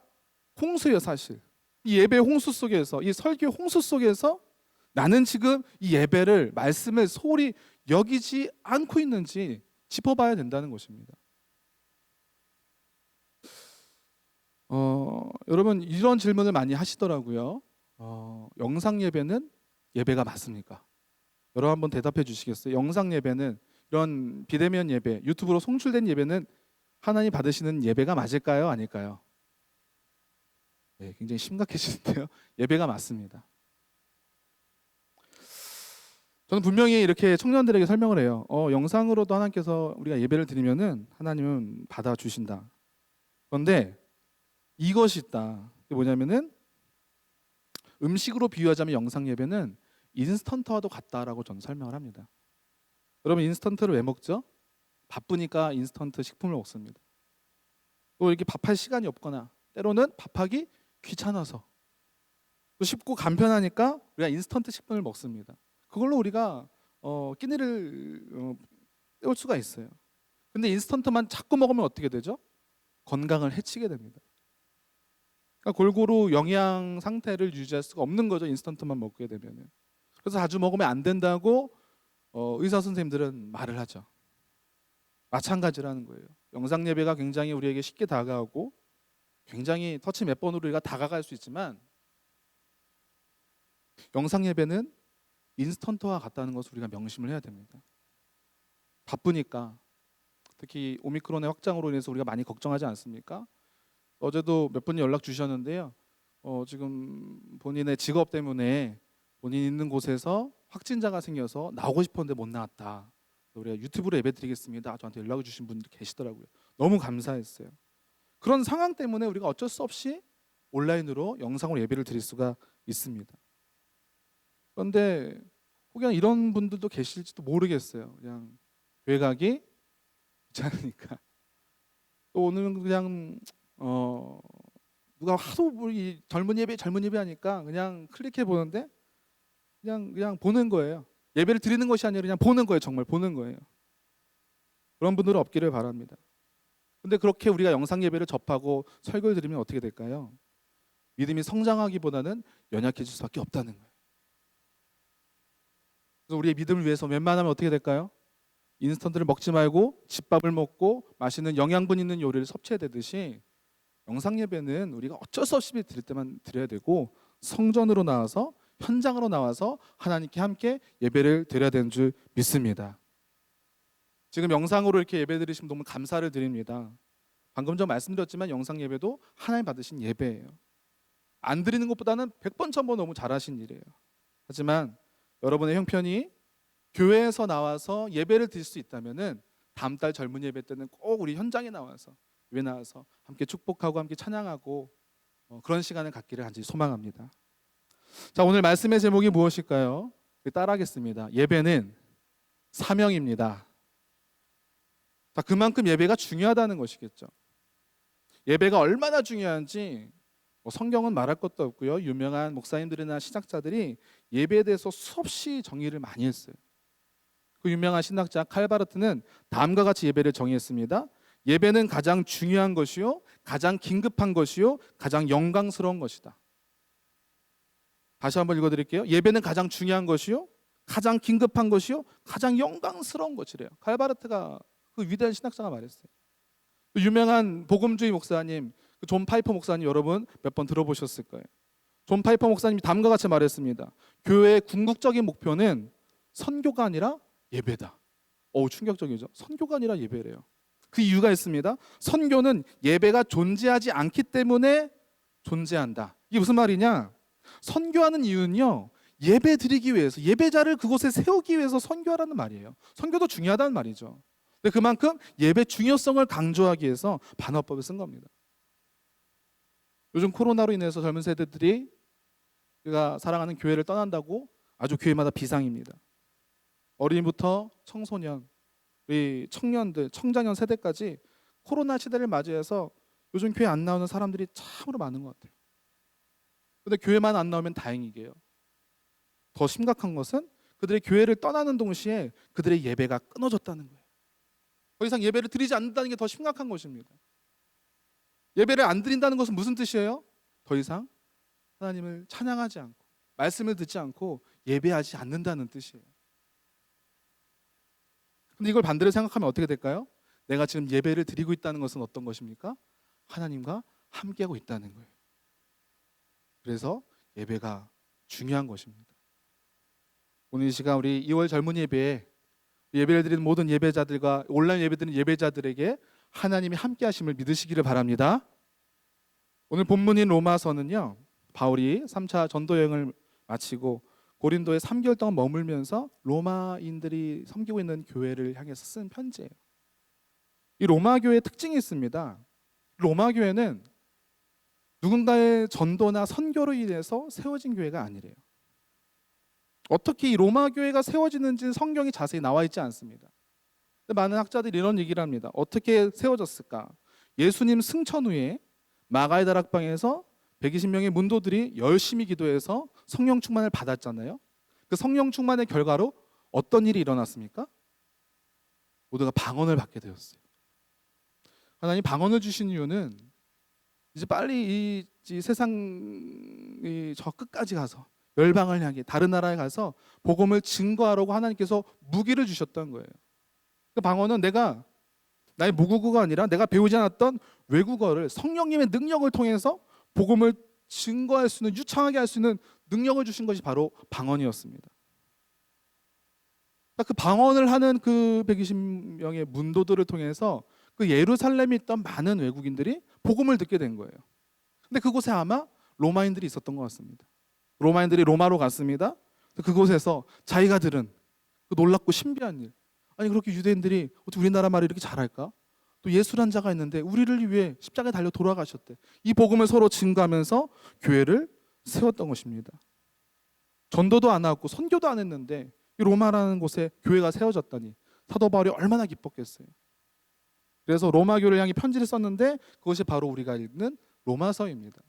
홍수예요, 사실. 이 예배 홍수 속에서, 이 설교 홍수 속에서 나는 지금 이 예배를, 말씀을 소홀히 여기지 않고 있는지 짚어봐야 된다는 것입니다. 여러분 이런 질문을 많이 하시더라고요. 영상 예배는 예배가 맞습니까? 여러분 한번 대답해 주시겠어요? 영상 예배는, 이런 비대면 예배, 유튜브로 송출된 예배는 하나님 받으시는 예배가 맞을까요? 아닐까요? 네, 굉장히 심각해지는데요. 예배가 맞습니다. 저는 분명히 이렇게 청년들에게 설명을 해요. 영상으로도 하나님께서 우리가 예배를 드리면은 하나님은 받아주신다. 그런데 이것이 있다. 그게 뭐냐면은 음식으로 비유하자면 영상 예배는 인스턴트와도 같다라고 저는 설명을 합니다. 여러분 인스턴트를 왜 먹죠? 바쁘니까 인스턴트 식품을 먹습니다. 또 이렇게 밥할 시간이 없거나 때로는 밥하기 귀찮아서 또 쉽고 간편하니까 우리가 인스턴트 식품을 먹습니다. 그걸로 우리가 끼니를 때울 수가 있어요. 근데 인스턴트만 자꾸 먹으면 어떻게 되죠? 건강을 해치게 됩니다. 그러니까 골고루 영양 상태를 유지할 수가 없는 거죠. 인스턴트만 먹게 되면은. 그래서 자주 먹으면 안 된다고 의사 선생님들은 말을 하죠. 마찬가지라는 거예요. 영상 예배가 굉장히 우리에게 쉽게 다가오고 굉장히 터치 몇 번으로 우리가 다가갈 수 있지만 영상 예배는 인스턴트와 같다는 것을 우리가 명심을 해야 됩니다. 바쁘니까 특히 오미크론의 확장으로 인해서 우리가 많이 걱정하지 않습니까? 어제도 몇 분이 연락 주셨는데요. 지금 본인의 직업 때문에 본인 있는 곳에서 확진자가 생겨서 나오고 싶었는데 못 나왔다. 우리가 유튜브로 예배드리겠습니다. 저한테 연락을 주신 분들이 계시더라고요. 너무 감사했어요. 그런 상황 때문에 우리가 어쩔 수 없이 온라인으로 영상으로 예배를 드릴 수가 있습니다. 그런데 혹여나 이런 분들도 계실지도 모르겠어요. 그냥 교회 가기 귀찮으니까. 또 오늘은 그냥 누가 하도 우리 젊은 예배 하니까 그냥 클릭해 보는데 그냥 보는 거예요. 예배를 드리는 것이 아니라 그냥 보는 거예요. 정말 보는 거예요. 그런 분들은 없기를 바랍니다. 근데 그렇게 우리가 영상 예배를 접하고 설교를 드리면 어떻게 될까요? 믿음이 성장하기보다는 연약해질 수밖에 없다는 거예요. 그래서 우리의 믿음을 위해서 웬만하면 어떻게 될까요? 인스턴트를 먹지 말고 집밥을 먹고 맛있는 영양분 있는 요리를 섭취해야 되듯이 영상 예배는 우리가 어쩔 수 없이 드릴 때만 드려야 되고 성전으로 나와서 현장으로 나와서 하나님께 함께 예배를 드려야 되는 줄 믿습니다. 지금 영상으로 이렇게 예배 드리시면 너무 감사를 드립니다. 방금 전 말씀드렸지만 영상 예배도 하나님 받으신 예배예요. 안 드리는 것보다는 100번 1000번 너무 잘하신 일이에요. 하지만 여러분의 형편이 교회에서 나와서 예배를 드릴 수 있다면은 다음 달 젊은 예배 때는 꼭 우리 현장에 나와서 예배 나와서 함께 축복하고 함께 찬양하고 그런 시간을 갖기를 간절히 소망합니다. 자, 오늘 말씀의 제목이 무엇일까요? 따라하겠습니다. 예배는 사명입니다. 자, 그만큼 예배가 중요하다는 것이겠죠. 예배가 얼마나 중요한지 성경은 말할 것도 없고요. 유명한 목사님들이나 신학자들이 예배에 대해서 수없이 정의를 많이 했어요. 그 유명한 신학자 칼바르트는 다음과 같이 예배를 정의했습니다. 예배는 가장 중요한 것이요, 가장 긴급한 것이요, 가장 영광스러운 것이다. 다시 한번 읽어드릴게요. 예배는 가장 중요한 것이요, 가장 긴급한 것이요, 가장 영광스러운 것이래요. 칼바르트가 그 위대한 신학자가 말했어요. 또 유명한 복음주의 목사님 존 파이퍼 목사님 여러분 몇 번 들어보셨을 거예요. 존 파이퍼 목사님이 다음과 같이 말했습니다. 교회의 궁극적인 목표는 선교가 아니라 예배다. 충격적이죠. 선교가 아니라 예배래요. 그 이유가 있습니다. 선교는 예배가 존재하지 않기 때문에 존재한다. 이게 무슨 말이냐? 선교하는 이유는요, 예배 드리기 위해서, 예배자를 그곳에 세우기 위해서 선교하라는 말이에요. 선교도 중요하다는 말이죠. 근데 그만큼 예배 중요성을 강조하기 위해서 반어법을 쓴 겁니다. 요즘 코로나로 인해서 젊은 세대들이 우리가 사랑하는 교회를 떠난다고 아주 교회마다 비상입니다. 어린이부터 청소년, 우리 청년들, 청장년 세대까지 코로나 시대를 맞이해서 요즘 교회 안 나오는 사람들이 참으로 많은 것 같아요. 근데 교회만 안 나오면 다행이게요. 더 심각한 것은 그들의 교회를 떠나는 동시에 그들의 예배가 끊어졌다는 거예요. 더 이상 예배를 드리지 않는다는 게 더 심각한 것입니다. 예배를 안 드린다는 것은 무슨 뜻이에요? 더 이상 하나님을 찬양하지 않고 말씀을 듣지 않고 예배하지 않는다는 뜻이에요. 근데 이걸 반대로 생각하면 어떻게 될까요? 내가 지금 예배를 드리고 있다는 것은 어떤 것입니까? 하나님과 함께하고 있다는 거예요. 그래서 예배가 중요한 것입니다. 오늘 이 시간 우리 2월 젊은 예배에 예배를 드리는 모든 예배자들과 온라인 예배 드리는 예배자들에게 하나님이 함께 하심을 믿으시기를 바랍니다. 오늘 본문인 로마서는요, 바울이 3차 전도 여행을 마치고 고린도에 3개월 동안 머물면서 로마인들이 섬기고 있는 교회를 향해서 쓴 편지예요. 이 로마 교회의 특징이 있습니다. 로마 교회는 누군가의 전도나 선교로 인해서 세워진 교회가 아니래요. 어떻게 이 로마 교회가 세워지는지는 성경이 자세히 나와 있지 않습니다. 근데 많은 학자들이 이런 얘기를 합니다. 어떻게 세워졌을까? 예수님 승천 후에 마가의 다락방에서 120명의 문도들이 열심히 기도해서 성령 충만을 받았잖아요. 그 성령 충만의 결과로 어떤 일이 일어났습니까? 모두가 방언을 받게 되었어요. 하나님 방언을 주신 이유는 이제 빨리 이 세상 저 끝까지 가서 열방을 향해 다른 나라에 가서 복음을 증거하라고 하나님께서 무기를 주셨던 거예요. 그 방언은 내가 나의 모국어가 아니라 내가 배우지 않았던 외국어를 성령님의 능력을 통해서 복음을 증거할 수 있는, 유창하게 할 수 있는 능력을 주신 것이 바로 방언이었습니다. 그 방언을 하는 그 120명의 문도들을 통해서 그 예루살렘에 있던 많은 외국인들이 복음을 듣게 된 거예요. 근데 그곳에 아마 로마인들이 있었던 것 같습니다. 로마인들이 로마로 갔습니다. 그곳에서 자기가 들은 그 놀랍고 신비한 일, 아니 그렇게 유대인들이 어떻게 우리나라 말을 이렇게 잘할까? 또 예수란 자가 있는데 우리를 위해 십자가에 달려 돌아가셨대. 이 복음을 서로 증거하면서 교회를 세웠던 것입니다. 전도도 안 하고 선교도 안 했는데 이 로마라는 곳에 교회가 세워졌다니 사도 바울이 얼마나 기뻤겠어요. 그래서 로마교를 향해 편지를 썼는데 그것이 바로 우리가 읽는 로마서입니다.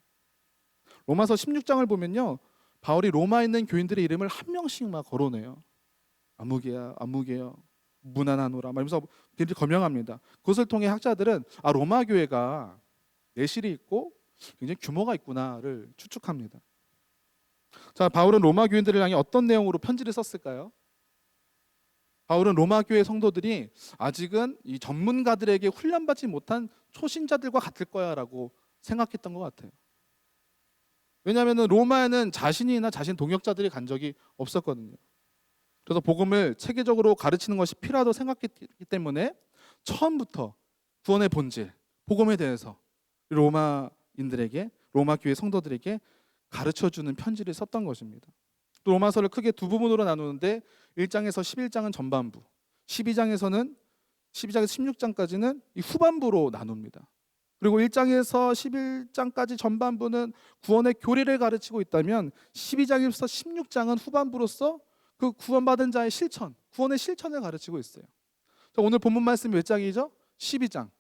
로마서 16장을 보면요, 바울이 로마에 있는 교인들의 이름을 한 명씩 막 거론해요. 아무개야, 아무개야, 무난하노라 말면서 굉장히 거명합니다. 그것을 통해 학자들은 로마 교회가 내실이 있고 굉장히 규모가 있구나를 추측합니다. 자, 바울은 로마 교인들을 향해 어떤 내용으로 편지를 썼을까요? 바울은 로마 교회 성도들이 아직은 이 전문가들에게 훈련받지 못한 초신자들과 같을 거야라고 생각했던 것 같아요. 왜냐하면 로마에는 자신이나 자신 동역자들이 간 적이 없었거든요. 그래서 복음을 체계적으로 가르치는 것이 필요하다고 생각했기 때문에 처음부터 구원의 본질, 복음에 대해서 로마인들에게, 로마 교회 성도들에게 가르쳐주는 편지를 썼던 것입니다. 또 로마서를 크게 두 부분으로 나누는데 1장에서 11장은 전반부, 12장에서 16장까지는 이 후반부로 나눕니다. 그리고 1장에서 11장까지 전반부는 구원의 교리를 가르치고 있다면 12장에서 16장은 후반부로서 그 구원받은 자의 실천, 구원의 실천을 가르치고 있어요. 자, 오늘 본문 말씀이 몇 장이죠? 12장.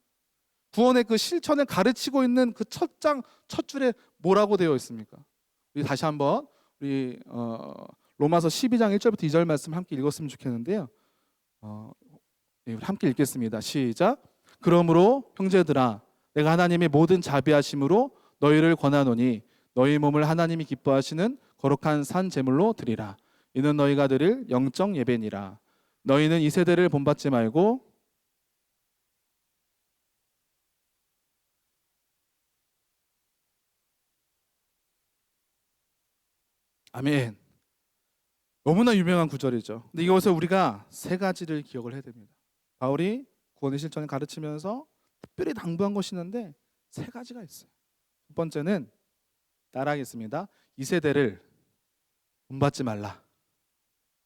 구원의 그 실천을 가르치고 있는 그 첫 장, 첫 줄에 뭐라고 되어 있습니까? 우리 다시 한번 우리 로마서 12장 1절부터 2절 말씀 함께 읽었으면 좋겠는데요. 우리 함께 읽겠습니다. 시작. 그러므로 형제들아, 내가 하나님의 모든 자비하심으로 너희를 권하노니 너희 몸을 하나님이 기뻐하시는 거룩한 산 제물로 드리라. 이는 너희가 드릴 영적 예배니라. 너희는 이 세대를 본받지 말고 아멘. 너무나 유명한 구절이죠. 근데 이것을 우리가 세 가지를 기억을 해야 됩니다. 바울이 구원의 실천을 가르치면서 특별히 당부한 것이 있는데 세 가지가 있어요. 첫 번째는 따라하겠습니다. 이 세대를 본받지 말라.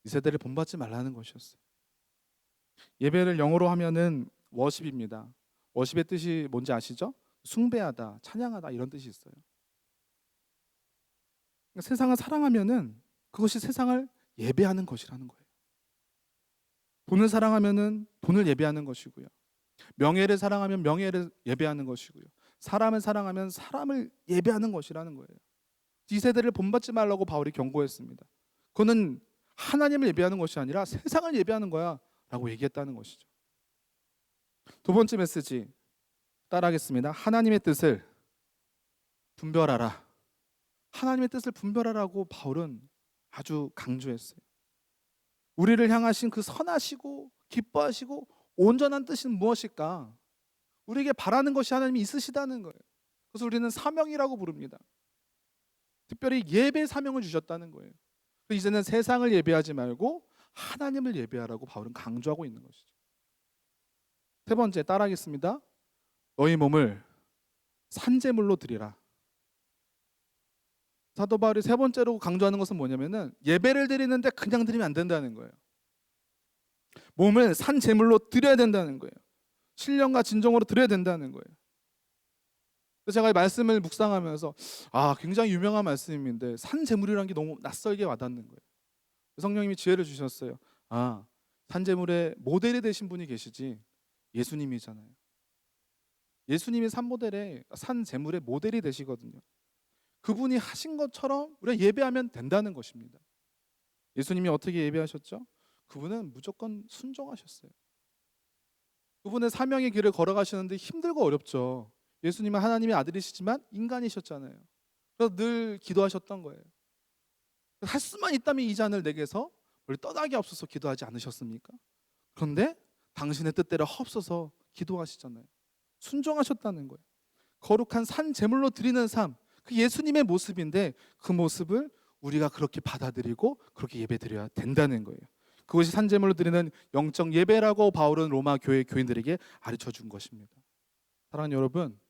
이 세대를 본받지 말라는 것이었어요. 예배를 영어로 하면은 워십입니다. 워십의 뜻이 뭔지 아시죠? 숭배하다, 찬양하다 이런 뜻이 있어요. 그러니까 세상을 사랑하면은 그것이 세상을 예배하는 것이라는 거예요. 돈을 사랑하면은 돈을 예배하는 것이고요. 명예를 사랑하면 명예를 예배하는 것이고요. 사람을 사랑하면 사람을 예배하는 것이라는 거예요. 이 세대를 본받지 말라고 바울이 경고했습니다. 그거는 하나님을 예배하는 것이 아니라 세상을 예배하는 거야 라고 얘기했다는 것이죠. 두 번째 메시지 따라하겠습니다. 하나님의 뜻을 분별하라. 하나님의 뜻을 분별하라고 바울은 아주 강조했어요. 우리를 향하신 그 선하시고 기뻐하시고 온전한 뜻은 무엇일까? 우리에게 바라는 것이 하나님이 있으시다는 거예요. 그래서 우리는 사명이라고 부릅니다. 특별히 예배 사명을 주셨다는 거예요. 이제는 세상을 예배하지 말고 하나님을 예배하라고 바울은 강조하고 있는 것이죠. 세 번째 따라하겠습니다. 너희 몸을 산제물로 드리라. 사도 바울이 세 번째로 강조하는 것은 뭐냐면은 예배를 드리는데 그냥 드리면 안 된다는 거예요. 몸을 산제물로 드려야 된다는 거예요. 신령과 진정으로 드려야 된다는 거예요. 그래서 제가 이 말씀을 묵상하면서 굉장히 유명한 말씀인데 산제물이라는 게 너무 낯설게 와닿는 거예요. 성령님이 지혜를 주셨어요. 산제물의 모델이 되신 분이 계시지 예수님이잖아요. 예수님이 산제물의 모델이 되시거든요. 그분이 하신 것처럼 우리가 예배하면 된다는 것입니다. 예수님이 어떻게 예배하셨죠? 그분은 무조건 순종하셨어요. 그분의 사명의 길을 걸어가시는데 힘들고 어렵죠. 예수님은 하나님의 아들이시지만 인간이셨잖아요. 그래서 늘 기도하셨던 거예요. 할 수만 있다면 이 잔을 내게서 우리 떠나게 없어서 기도하지 않으셨습니까? 그런데 당신의 뜻대로 하옵소서 기도하시잖아요. 순종하셨다는 거예요. 거룩한 산 제물로 드리는 삶, 그 예수님의 모습인데 그 모습을 우리가 그렇게 받아들이고 그렇게 예배드려야 된다는 거예요. 그것이 산제물로 드리는 영적 예배라고 바울은 로마 교회 교인들에게 가르쳐 준 것입니다. 사랑하는 여러분,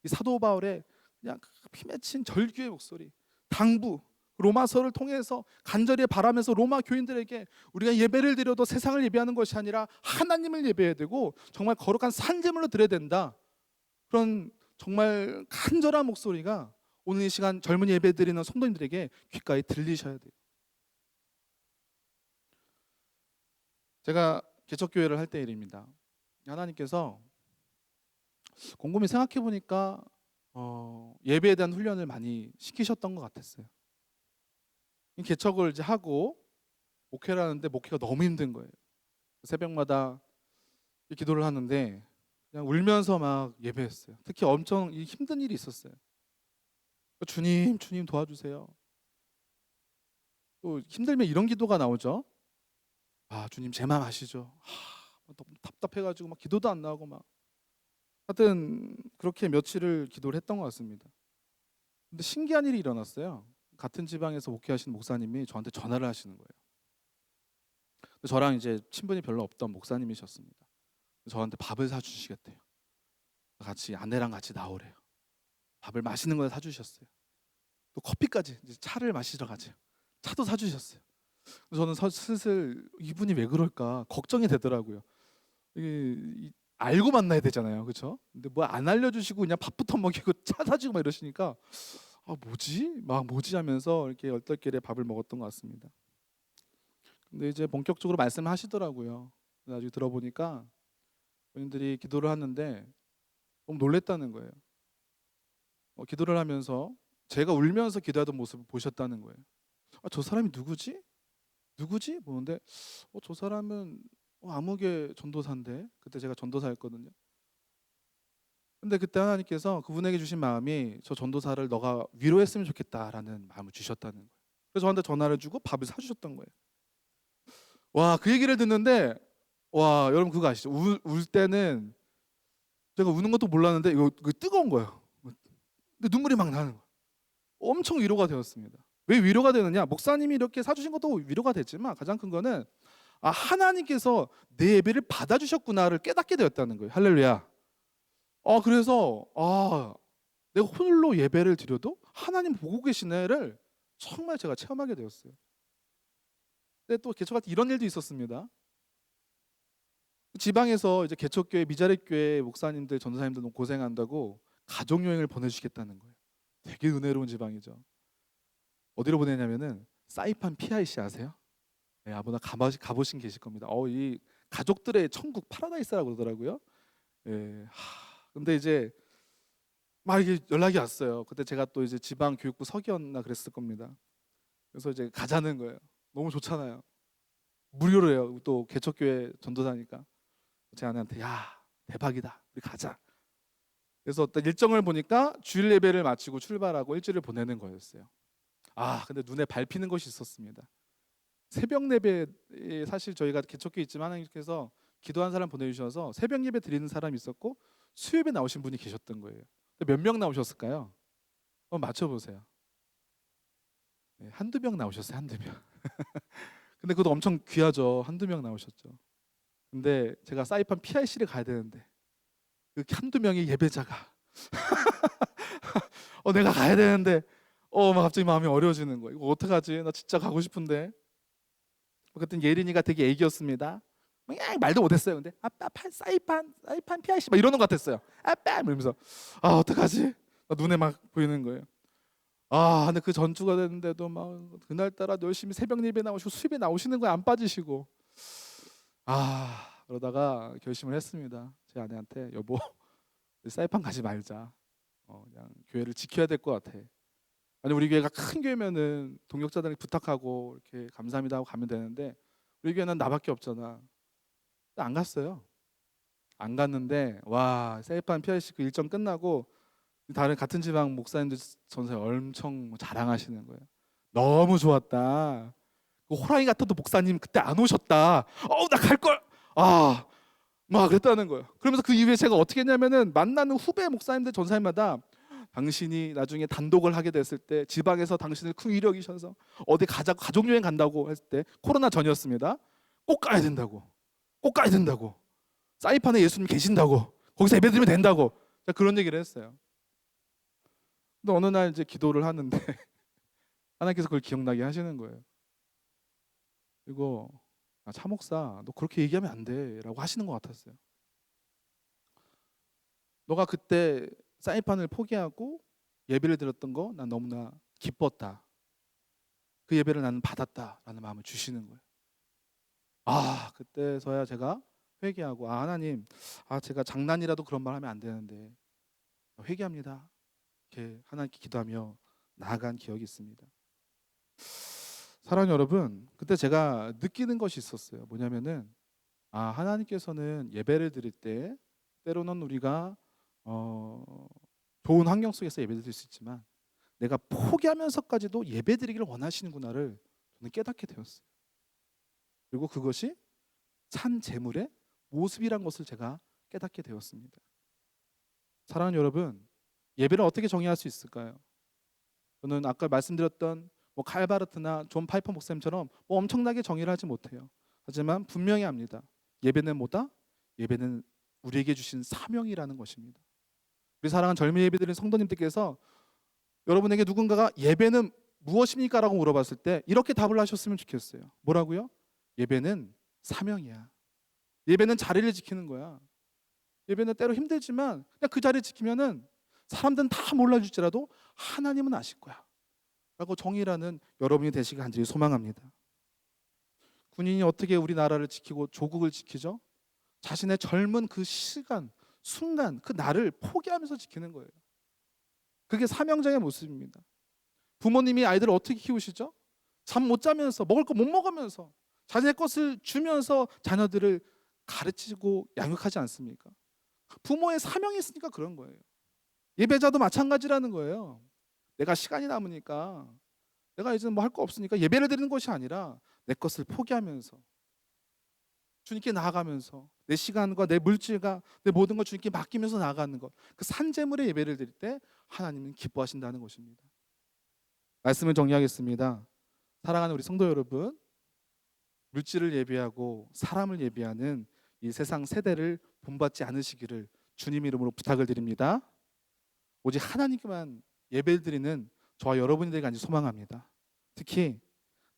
이 사도 바울의 그냥 피맺힌 절규의 목소리, 당부, 로마서를 통해서 간절히 바라면서 로마 교인들에게 우리가 예배를 드려도 세상을 예배하는 것이 아니라 하나님을 예배해야 되고 정말 거룩한 산제물로 드려야 된다. 그런 정말 간절한 목소리가 오늘 이 시간 젊은 예배 드리는 성도님들에게 귓가에 들리셔야 돼요. 제가 개척교회를 할 때 일입니다. 하나님께서 곰곰이 생각해 보니까 예배에 대한 훈련을 많이 시키셨던 것 같았어요. 개척을 이제 하고 목회를 하는데 목회가 너무 힘든 거예요. 새벽마다 기도를 하는데 그냥 울면서 막 예배했어요. 특히 엄청 힘든 일이 있었어요. 주님, 주님 도와주세요. 또 힘들면 이런 기도가 나오죠. 아, 주님 제 마음 아시죠? 너무 답답해가지고 막 기도도 안 나오고 막 하여튼 그렇게 며칠을 기도를 했던 것 같습니다. 근데 신기한 일이 일어났어요. 같은 지방에서 목회하시는 목사님이 저한테 전화를 하시는 거예요. 저랑 이제 친분이 별로 없던 목사님이셨습니다. 저한테 밥을 사주시겠대요. 같이 아내랑 같이 나오래요. 밥을 맛있는 걸 사주셨어요. 또 커피까지, 이제 차를 마시러 가죠. 차도 사주셨어요. 저는 슬슬 이분이 왜 그럴까 걱정이 되더라고요. 알고 만나야 되잖아요, 그렇죠? 근데 뭐 안 알려주시고 그냥 밥부터 먹이고 차 사주고 막 이러시니까 뭐지 하면서 이렇게 얼떨결에 밥을 먹었던 것 같습니다. 근데 이제 본격적으로 말씀을 하시더라고요. 나중에 들어보니까 본인들이 기도를 하는데 너무 놀랬다는 거예요. 기도를 하면서 제가 울면서 기도하던 모습을 보셨다는 거예요. 저 사람이 누구지? 보는데 저 사람은 아무개 전도사인데, 그때 제가 전도사였거든요. 근데 그때 하나님께서 그분에게 주신 마음이 저 전도사를 너가 위로했으면 좋겠다라는 마음을 주셨다는 거예요. 그래서 저한테 전화를 주고 밥을 사주셨던 거예요. 와, 그 얘기를 듣는데 와, 여러분 그거 아시죠? 울 때는 제가 우는 것도 몰랐는데 이거 뜨거운 거예요. 근데 눈물이 막 나는 거예요. 엄청 위로가 되었습니다. 왜 위로가 되느냐? 목사님이 이렇게 사주신 것도 위로가 됐지만 가장 큰 거는 하나님께서 내 예배를 받아주셨구나를 깨닫게 되었다는 거예요. 할렐루야. 그래서 내가 홀로 예배를 드려도 하나님 보고 계시네를 정말 제가 체험하게 되었어요. 근데 또 개척할 때 이런 일도 있었습니다. 지방에서 이제 개척교회, 미자립교회 목사님들, 전도사님들 너무 고생한다고 가족 여행을 보내주시겠다는 거예요. 되게 은혜로운 지방이죠. 어디로 보내냐면은 사이판 PIC 아세요? 네, 아무나 가보신 계실 겁니다. 이 가족들의 천국 파라다이스라고 그러더라고요. 예. 근데 이제 막 이게 연락이 왔어요. 그때 제가 또 이제 지방 교육부 서기였나 그랬을 겁니다. 그래서 이제 가자는 거예요. 너무 좋잖아요. 무료로 해요. 또 개척교회 전도사니까. 제 아내한테 야, 대박이다. 우리 가자. 그래서 어떤 일정을 보니까 주일 예배를 마치고 출발하고 일주일을 보내는 거였어요. 근데 눈에 밟히는 것이 있었습니다. 새벽 예배에 사실 저희가 개척교회 있지만 하나님께서 기도한 사람 보내주셔서 새벽 예배 드리는 사람이 있었고 수요예배 나오신 분이 계셨던 거예요. 몇 명 나오셨을까요? 한번 맞춰보세요. 네, 한두 명 나오셨어요. 한두 명. 근데 그것도 엄청 귀하죠. 한두 명 나오셨죠. 근데 제가 사이판 PIC를 가야 되는데 그 한두 명의 예배자가 내가 가야 되는데 막 갑자기 마음이 어려워지는 거예요. 이거 어떡하지? 나 진짜 가고 싶은데. 그때 예린이가 되게 애기였습니다. 말도 못했어요. 근데 아빠 사이판 PIC 막 이러는 것 같았어요. 아빠 이러면서 어떡하지? 눈에 막 보이는 거예요. 근데 그 전주가 됐는데도 막 그날따라 열심히 새벽 예배 나오시고 수요일에 나오시는 거에 안 빠지시고 그러다가 결심을 했습니다. 제 아내한테 여보 사이판 가지 말자. 그냥 교회를 지켜야 될 것 같아. 아니 우리 교회가 큰 교회면은 동역자들이 부탁하고 이렇게 감사합니다 하고 가면 되는데 우리 교회는 나밖에 없잖아. 안 갔어요. 안 갔는데 사이판 PIC 그 일정 끝나고 다른 같은 지방 목사님들 전사에 엄청 자랑하시는 거예요. 너무 좋았다. 그 호랑이 같아도 목사님 그때 안 오셨다. 나 갈 걸. 막 그랬다는 거예요. 그러면서 그 이후에 제가 어떻게 했냐면은 만나는 후배 목사님들 전사님마다 당신이 나중에 단독을 하게 됐을 때 지방에서 당신을 큰 위력이셔서 어디 가자고 가족여행 간다고 했을 때 코로나 전이었습니다. 꼭 가야 된다고. 꼭 가야 된다고. 사이판에 예수님 계신다고. 거기서 예배드리면 된다고. 제가 그런 얘기를 했어요. 근데 어느 날 이제 기도를 하는데 하나님께서 그걸 기억나게 하시는 거예요. 그리고 차 목사, 너 그렇게 얘기하면 안 돼라고 하시는 것 같았어요. 너가 그때 사이판을 포기하고 예배를 드렸던 거 난 너무나 기뻤다. 그 예배를 나는 받았다라는 마음을 주시는 거예요. 그때서야 제가 회개하고 하나님, 제가 장난이라도 그런 말 하면 안 되는데 회개합니다. 이렇게 하나님께 기도하며 나아간 기억이 있습니다. 사랑하는 여러분, 그때 제가 느끼는 것이 있었어요. 뭐냐면은 하나님께서는 예배를 드릴 때 때로는 우리가 좋은 환경 속에서 예배드릴 수 있지만 내가 포기하면서까지도 예배드리기를 원하시는구나를 저는 깨닫게 되었어요. 그리고 그것이 산 제물의 모습이란 것을 제가 깨닫게 되었습니다. 사랑하는 여러분, 예배를 어떻게 정의할 수 있을까요? 저는 아까 말씀드렸던 칼바르트나 존 파이퍼 목사님처럼 엄청나게 정의를 하지 못해요. 하지만 분명히 압니다. 예배는 뭐다? 예배는 우리에게 주신 사명이라는 것입니다. 우리 사랑하는 젊은 예배드리는 성도님들께서 여러분에게 누군가가 예배는 무엇입니까? 라고 물어봤을 때 이렇게 답을 하셨으면 좋겠어요. 뭐라고요? 예배는 사명이야. 예배는 자리를 지키는 거야. 예배는 때로 힘들지만 그냥 그 자리를 지키면은 사람들은 다 몰라줄지라도 하나님은 아실 거야 라고 정의라는 여러분이 되시길 간절히 소망합니다. 군인이 어떻게 우리나라를 지키고 조국을 지키죠? 자신의 젊은 그 시간, 순간, 그 날을 포기하면서 지키는 거예요. 그게 사명자의 모습입니다. 부모님이 아이들을 어떻게 키우시죠? 잠 못 자면서, 먹을 거 못 먹으면서, 자신의 것을 주면서 자녀들을 가르치고 양육하지 않습니까? 부모의 사명이 있으니까 그런 거예요. 예배자도 마찬가지라는 거예요. 내가 시간이 남으니까, 내가 이제 뭐 할 거 없으니까 예배를 드리는 것이 아니라 내 것을 포기하면서 주님께 나아가면서 내 시간과 내 물질과 내 모든 걸 주님께 맡기면서 나아가는 것, 그 산제물의 예배를 드릴 때 하나님은 기뻐하신다는 것입니다. 말씀을 정리하겠습니다. 사랑하는 우리 성도 여러분, 물질을 예배하고 사람을 예배하는 이 세상 세대를 본받지 않으시기를 주님 이름으로 부탁을 드립니다. 오직 하나님께만 예배를 드리는 저와 여러분들에게 간절히 소망합니다. 특히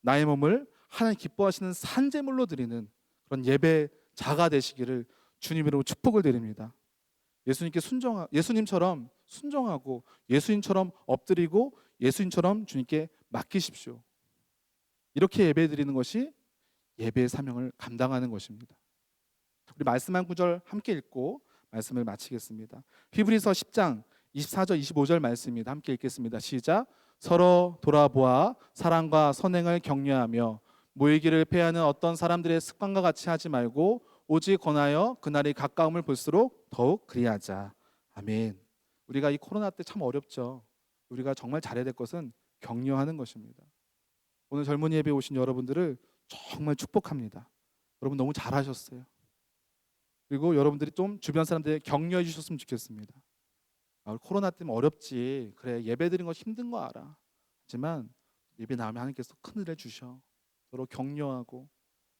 나의 몸을 하나님 기뻐하시는 산제물로 드리는 그런 예배자가 되시기를 주님 이름으로 축복을 드립니다. 예수님처럼 순종하고 예수님처럼 엎드리고 예수님처럼 주님께 맡기십시오. 이렇게 예배 드리는 것이 예배의 사명을 감당하는 것입니다. 우리 말씀 한 구절 함께 읽고 말씀을 마치겠습니다. 히브리서 10장 24절 25절 말씀입니다. 함께 읽겠습니다. 시작. 서로 돌아보아 사랑과 선행을 격려하며 모이기를 패하는 어떤 사람들의 습관과 같이 하지 말고 오직 권하여 그날이 가까움을 볼수록 더욱 그리하자. 아멘. 우리가 이 코로나 때 참 어렵죠. 우리가 정말 잘해야 될 것은 격려하는 것입니다. 오늘 젊은이 예배 오신 여러분들을 정말 축복합니다. 여러분 너무 잘하셨어요. 그리고 여러분들이 좀 주변 사람들에게 격려해 주셨으면 좋겠습니다. 코로나 때문에 어렵지. 그래, 예배 드리는 거 힘든 거 알아. 하지만 예배 나오면 하나님께서 큰 은혜를 주셔. 서로 격려하고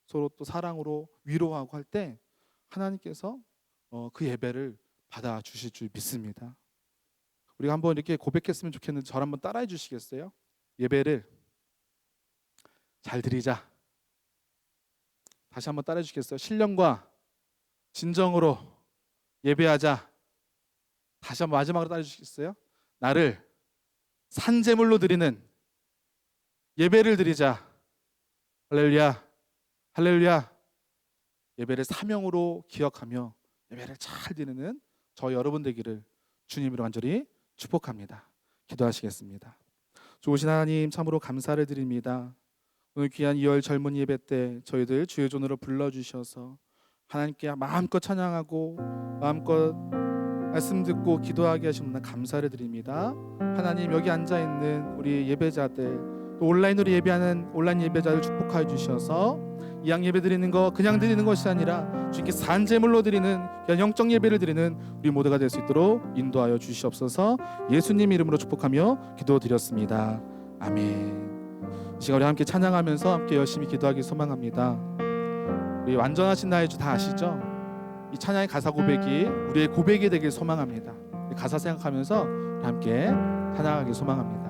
서로 또 사랑으로 위로하고 할 때 하나님께서 그 예배를 받아주실 줄 믿습니다. 우리가 한번 이렇게 고백했으면 좋겠는데 저를 한번 따라해 주시겠어요? 예배를 잘 드리자. 다시 한번 따라해 주시겠어요? 신령과 진정으로 예배하자. 다시 한번 마지막으로 따라해 주시겠어요? 나를 산제물로 드리는 예배를 드리자. 할렐루야, 할렐루야. 예배를 사명으로 기억하며 예배를 잘 드리는 저 여러분 되기를 주님으로 간절히 축복합니다. 기도하시겠습니다. 좋으신 하나님 참으로 감사를 드립니다. 오늘 귀한 2월 젊은 예배 때 저희들 주의 존으로 불러주셔서 하나님께 마음껏 찬양하고 마음껏 말씀 듣고 기도하게 하신 분 감사를 드립니다. 하나님 여기 앉아있는 우리 예배자들 또 온라인으로 예배하는 온라인 예배자를 축복하여 주셔서 이양 예배 드리는 거 그냥 드리는 것이 아니라 주님께 산제물로 드리는 영적 예배를 드리는 우리 모두가 될 수 있도록 인도하여 주시옵소서. 예수님 이름으로 축복하며 기도드렸습니다. 아멘. 이 시간 우리 함께 찬양하면서 함께 열심히 기도하기 소망합니다. 우리 완전하신 나의 주 다 아시죠? 이 찬양의 가사 고백이 우리의 고백이 되길 소망합니다. 이 가사 생각하면서 우리 함께 찬양하길 소망합니다.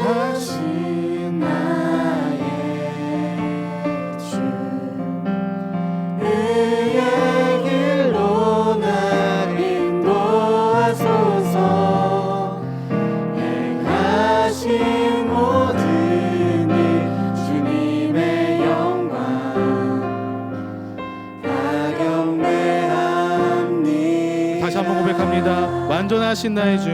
완전하신 나의 주 의의 길로 날 인도하소서 행하신 모든 일 주님의 영광 다 경배합니다. 다시 한번 고백합니다. 완전하신 나의 주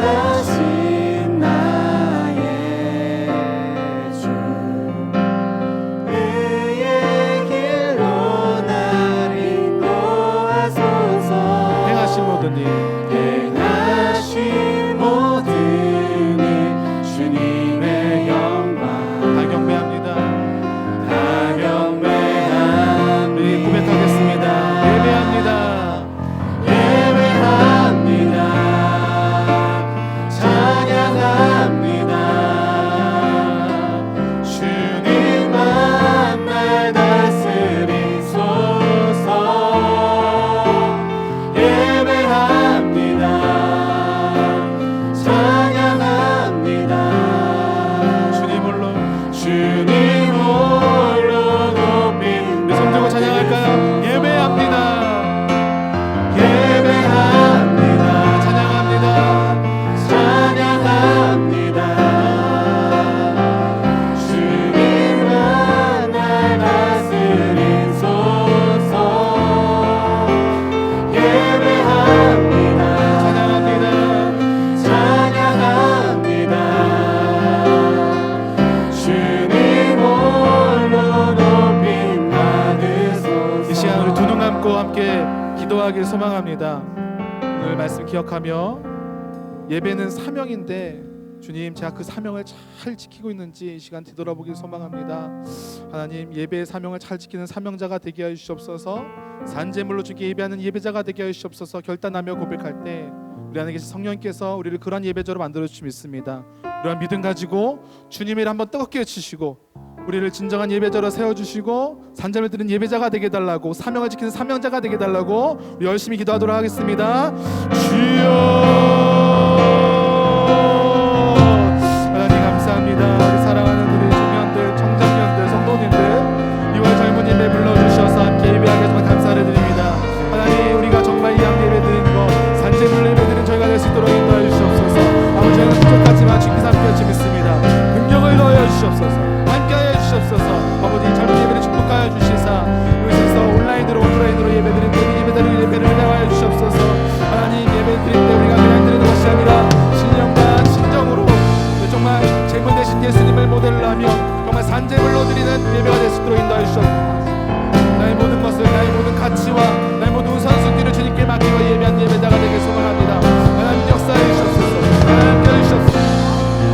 완전하신 나의 주 의의 길로 날 인도하소서 행하신 모든 일 행하신 모든 일 주님의 영광 다 경배합니다. 다 경배합니다. 우리 고백하겠습니다. 예배합니다. 기도하길 소망합니다. 오늘 말씀 기억하며 예배는 사명인데 주님 제가 그 사명을 잘 지키고 있는지 이 시간 뒤돌아보길 소망합니다. 하나님 예배의 사명을 잘 지키는 사명자가 되게 하여 주시옵소서. 산제물로 주께 예배하는 예배자가 되게 하여 주시옵소서. 결단하며 고백할 때 우리 안에 계신 성령께서 우리를 그러한 예배자로 만들어 주시 믿습니다. 그러한 믿음 가지고 주님의 일 한번 뜨겁게 외치시고 우리를 진정한 예배자로 세워주시고 산잠을 드는 예배자가 되게 해달라고 사명을 지키는 사명자가 되게 해달라고 우리 열심히 기도하도록 하겠습니다. 주여 하나님 감사합니다. 우리 사랑하는 우리 청년들 청장년들 성도님들 2월 젊은 예배 불러주셔서 함께 예배하게 정말 감사를 드립니다. 하나님 우리가 정말 이 함께 예배 드리는 것 산재물 예배 드리는 저희가 될 수 있도록 인도하여 주시옵소서. 아버지 저희는 부족하지만 주님께서 함께 하시 믿습니다. 능력을 더하여 주시옵소서. 아버지 젊은 예배를 축복하여 주시사 여기서 온라인으로 오프라인으로 예배드린 모든 예배를 회장하여 주시옵소서. 하나님 예배 드릴 때 우리가 그냥 드리는 것이 아니라 신령과 진정으로 정말 제물 대신 예수님을 모델로 하며 정말 산제물로 드리는 예배가 될 수 있도록 인도하여 주시옵소서. 나의 모든 것을 나의 모든 가치와 나의 모든 우선순위를 주님께 맡기고 예배한 예배자가 되길 소망합니다. 하나님 역사해 주시옵소서. 하나님 껴 주시옵소서.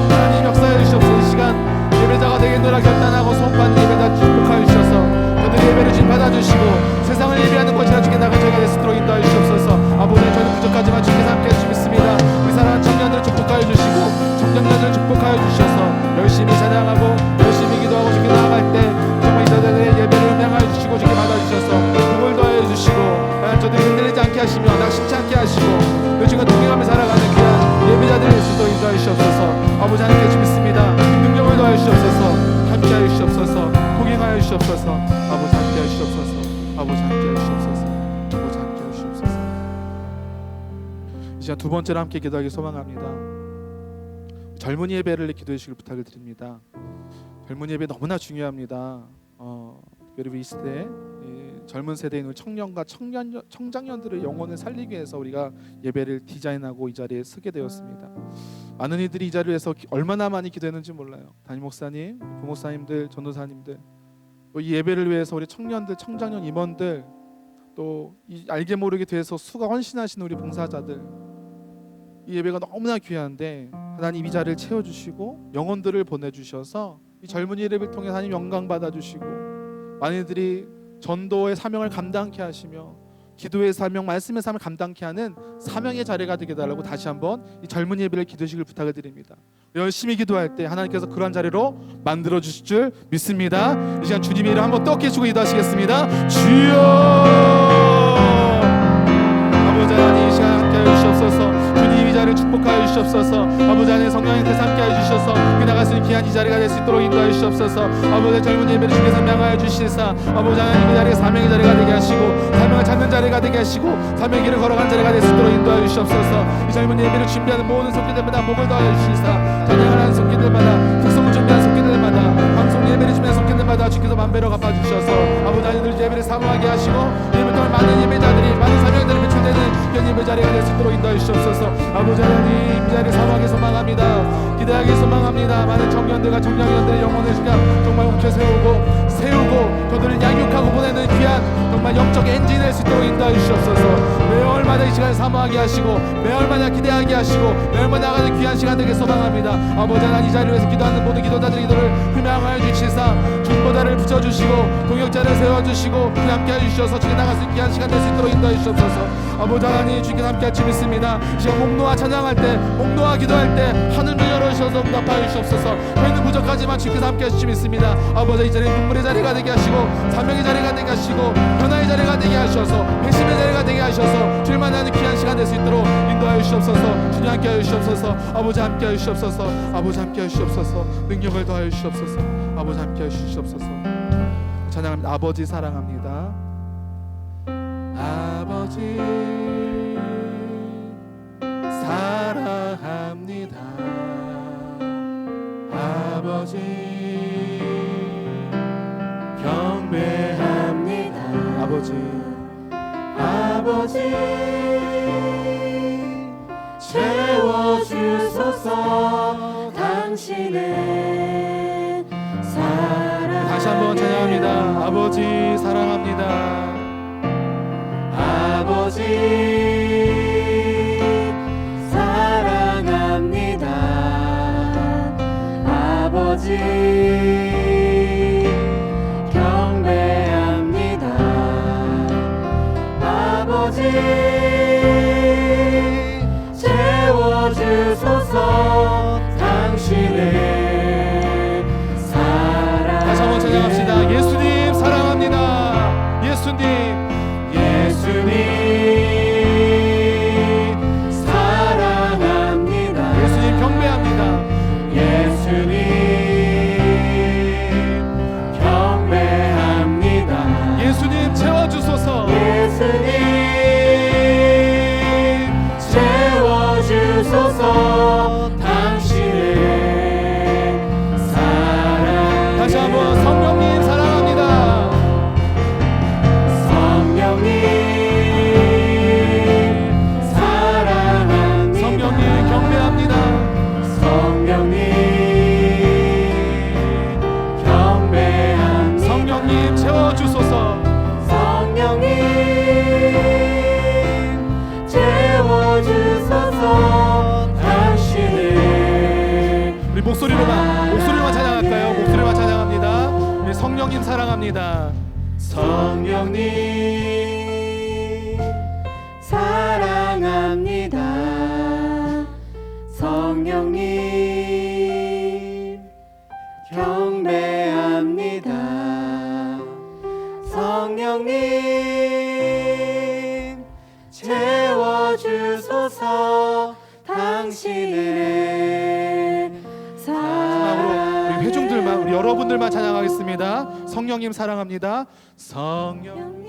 하나님 역사해 주시옵소서. 이 시간 예배자가 되겠노라 결단하고 소원받는 예배자 축복하여 주셔서 저들의 예배를 주님 받아주시고 세상을 예배하는 곳이나 주께 나가 저희가 될 수 있도록 인도하여 주시옵소서. 아버지 저는 부족하지만 주께서 함께 해주시 믿습니다. 우리 사랑하는 청년들을 축복하여 주시고 청년들을 축복하여 주셔서 열심히 찬양하고 열심히 기도하고 주께 나아갈 때 정말 이들의 예배를 음양하여 주시고 주께 받아주셔서 복을 더하여 주시고 저들이 흔들리지 않게 하시며 낙심치 않게 하시고 요즘은 동행하며 살아가는 귀한 예배자들이 될 수 있도록 인도하여 주시옵소서. 아버지 함께 해주시 믿습니다. 능력을 더하여 주시옵소서. 함께하여 주시옵소서. 동행하여 주시옵소서. 아버지 함께하여 주시옵소서. 아버지 함께하여 주시옵소서. 아버지 함께하여 주시옵소서. 이 시간 두 번째로 함께 기도하기 소망합니다. 젊은 예배를 기도해 주시길 부탁을 드립니다. 젊은 예배 너무나 중요합니다. 특별히 이 시대 젊은 세대인 우리 청년과 청장년들의 영혼을 살리기 위해서 우리가 예배를 디자인하고 이 자리에 서게 되었습니다. 많은 이들이 이 자리를 위해서 얼마나 많이 기도했는지 몰라요. 담임 목사님, 부목사님들, 전도사님들, 또 이 예배를 위해서 우리 청년들, 청장년 임원들, 또 이 알게 모르게 돼서 수가 헌신하시는 우리 봉사자들, 이 예배가 너무나 귀한데 하나님 이 자리를 채워주시고 영혼들을 보내주셔서 이 젊은 예배를 통해 하나님 영광 받아주시고 많은 이들이 전도의 사명을 감당케 하시며 기도의 사명, 말씀의 삶을 감당케 하는 사명의 자리가 되게 해달라고 다시 한번 이 젊은 예배를 기도식을 부탁을 드립니다. 열심히 기도할 때 하나님께서 그러한 자리로 만들어 주실 줄 믿습니다. 이 시간 주님의 이름 한번 떡 해주고 기도하시겠습니다. 주여, 아버지 하나님 이 시간 함께하여 주시옵소서. 주님 이 자리를 축복하여 주시옵소서. 아버지 하나님 성령님께서 함께하여 주셔서 나아갈 수 있는 귀한 이 자리가 될 수 있도록 인도하여 주시옵소서. 아버지 젊은 예배를 주께서 명하여 주시사 아버지 하나님 이 자리가 사명의 자리가 되게 하시고 사명을 찾는 자리가 되게 하시고 사명의 길을 걸어가는 자리가 될 수 있도록 인도하여 주시옵소서. 이 젊은 예배를 준비하는 모든 손길들마다 목을 더하여 주시사 찬양을 하는 손길들마다 특성을 준비하는 손길들마다 방송 예배를 준비하는 손길들마다 주께서 만배로 갚아주셔서 아버지 하나님 예배를 사모하게 하시고 예배 동안 많은 예배자들이 많은 사명들이 배출되는 귀한 예배 자리가 될 수 있도록 인도하여 주시옵소서. 아버지 하나님 이 자리를 사모하게 소망합니다. 기대하게 소망합니다. 많은 청년들과 청년들의 영혼을 정말 움켜 세우고 그들을 양육하고 보내는 귀한 정말 영적 엔진이 될 수 있도록 인도하여 주시옵소서. 매월마다 이 시간을 사모하게 하시고 매월마다 기대하게 하시고 매월마다 나가는 귀한 시간 되게 소망합니다. 아버지 하나님 이 자리를 위해서 기도하는 모든 기도자들의 기도를 흠양하여 주시사 중보자를 붙여주시고 동역자를 세워주시고 함께해 주셔서 주께 나갈 수 있는 귀한 시간 될 수 있도록 인도해 주시옵소서. 아버지 하나님 주께 함께할 줄 믿습니다. 지금 목놓아 찬양할 때 목놓아 기도할 때 하늘을 열어주셔서 응답하여 주시옵소서. 저희는 부족하지만 주께서 함께할 줄 믿습니다. 아버지 이 자리는 눈물의 자리가 되게 하시고 사명의 자리가 되게 하시고 변화의 자리가 되게 하셔서 회심의 자리가 되게 하셔서 주님만 하는 귀한 시간 될 수 있도록 인도하여 주시옵소서. 주님 함께하여 주시옵소서. 아버지 함께하여 주시옵소서. 아버지 함께하여 주시옵소서. 능력을 더하여 주시옵소서. 아버지 함께하여 주시옵소서. 찬양합니다. 아버지 사랑합니다. 아버지 사랑합니다. 아버지 경배합니다. 아버지 채워주소서. 당신의 사랑. 다시 한번 찬양합니다. 아버지 사랑합니다. 아버지 사랑합니다. 아버지 경배합니다. 아버지 채워주소서. 당신의 사랑. 다시 한번 찬양합시다. 예수님 사랑합니다. 예수님 사랑합니다. 예수님 경배합니다. 예수님 경배합니다. 예수님 채워주소서. 예수님 채워주소서. 당신의 사랑. 다시 한번 성령님 사랑합니다. 성령님 사랑합니다. 성령님 경배합니다. 성령님 경배합니다. 성령님 채워주소서. 성령님 채워주소서. 당신의 우리 목소리로만 찬양할까요? 목소리만 찬양합니다. 우리 성령님 사랑합니다. 성령님 사랑합니다. 성령님 경배합니다. 성령님 채워주소서. 당신의 마지막으로 우리 회중들만 우리 여러분들만 찬양하겠습니다. 성령님 사랑합니다. 성령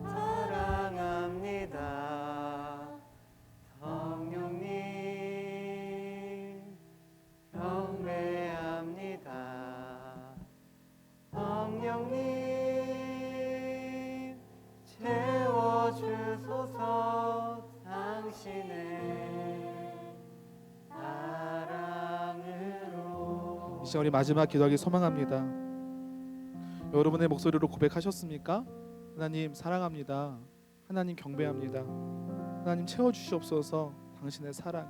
사랑합니다. 성령님 경배합니다. 성령님 채워주소서. 당신의 사랑으로. 이 시간 우리 마지막 기도하기 소망합니다. 여러분의 목소리로 고백하셨습니까? 하나님 사랑합니다. 하나님 경배합니다. 하나님 채워주시옵소서. 당신의 사랑을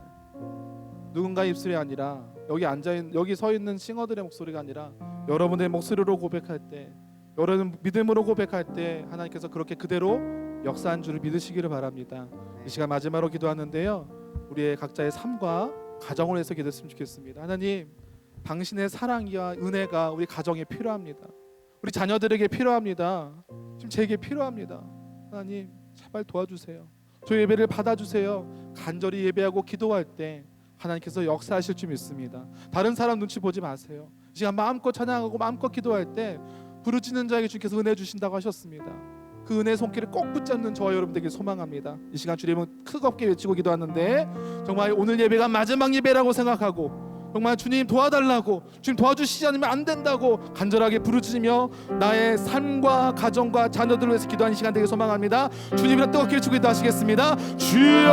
누군가의 입술이 아니라 여기 서 있는 싱어들의 목소리가 아니라 여러분의 목소리로 고백할 때 여러분 믿음으로 고백할 때 하나님께서 그렇게 그대로 역사한 줄을 믿으시기를 바랍니다. 이 시간 마지막으로 기도하는데요, 우리의 각자의 삶과 가정을 위해서 기도했으면 좋겠습니다. 하나님, 당신의 사랑이와 은혜가 우리 가정에 필요합니다. 우리 자녀들에게 필요합니다. 지금 제게 필요합니다. 하나님, 제발 도와주세요. 저희 예배를 받아주세요. 간절히 예배하고 기도할 때 하나님께서 역사하실 줄 믿습니다. 다른 사람 눈치 보지 마세요. 이 시간 마음껏 찬양하고 마음껏 기도할 때 부르짖는 자에게 주께서 은혜 주신다고 하셨습니다. 그 은혜의 손길을 꼭 붙잡는 저와 여러분 되길 소망합니다. 이 시간 주님은 크겁게 외치고 기도하는데, 정말 오늘 예배가 마지막 예배라고 생각하고 정말 주님 도와달라고, 주님 도와주시지 않으면 안 된다고 간절하게 부르짖으며 나의 삶과 가정과 자녀들을 위해서 기도하는 시간 되길 소망합니다. 주님이랑 뜨겁게 외치고 기도하시겠습니다. 주여,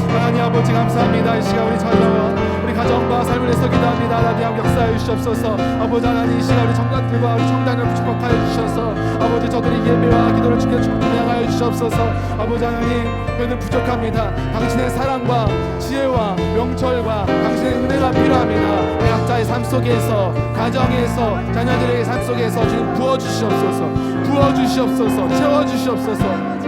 하나님 아버지 감사합니다. 이 시간 우리 자녀와 우리 가정과 삶을 위해서 기도합니다. 하나님 역사해 주시옵소서. 아버지 하나님, 이 시간 우리 청년들과 우리 청단을 축복하여 주셔서 아버지 저들이 예배와 기도를 주께 축복하여 주시옵소서. 아버지 하나님, 저희들 부족합니다. 당신의 사랑과 지혜와 명철과 당신의 은혜가 필요합니다. 우리 각자의 삶 속에서, 가정에서, 자녀들의 삶 속에서 주님 부어주시옵소서. 부어주시옵소서. 채워주시옵소서.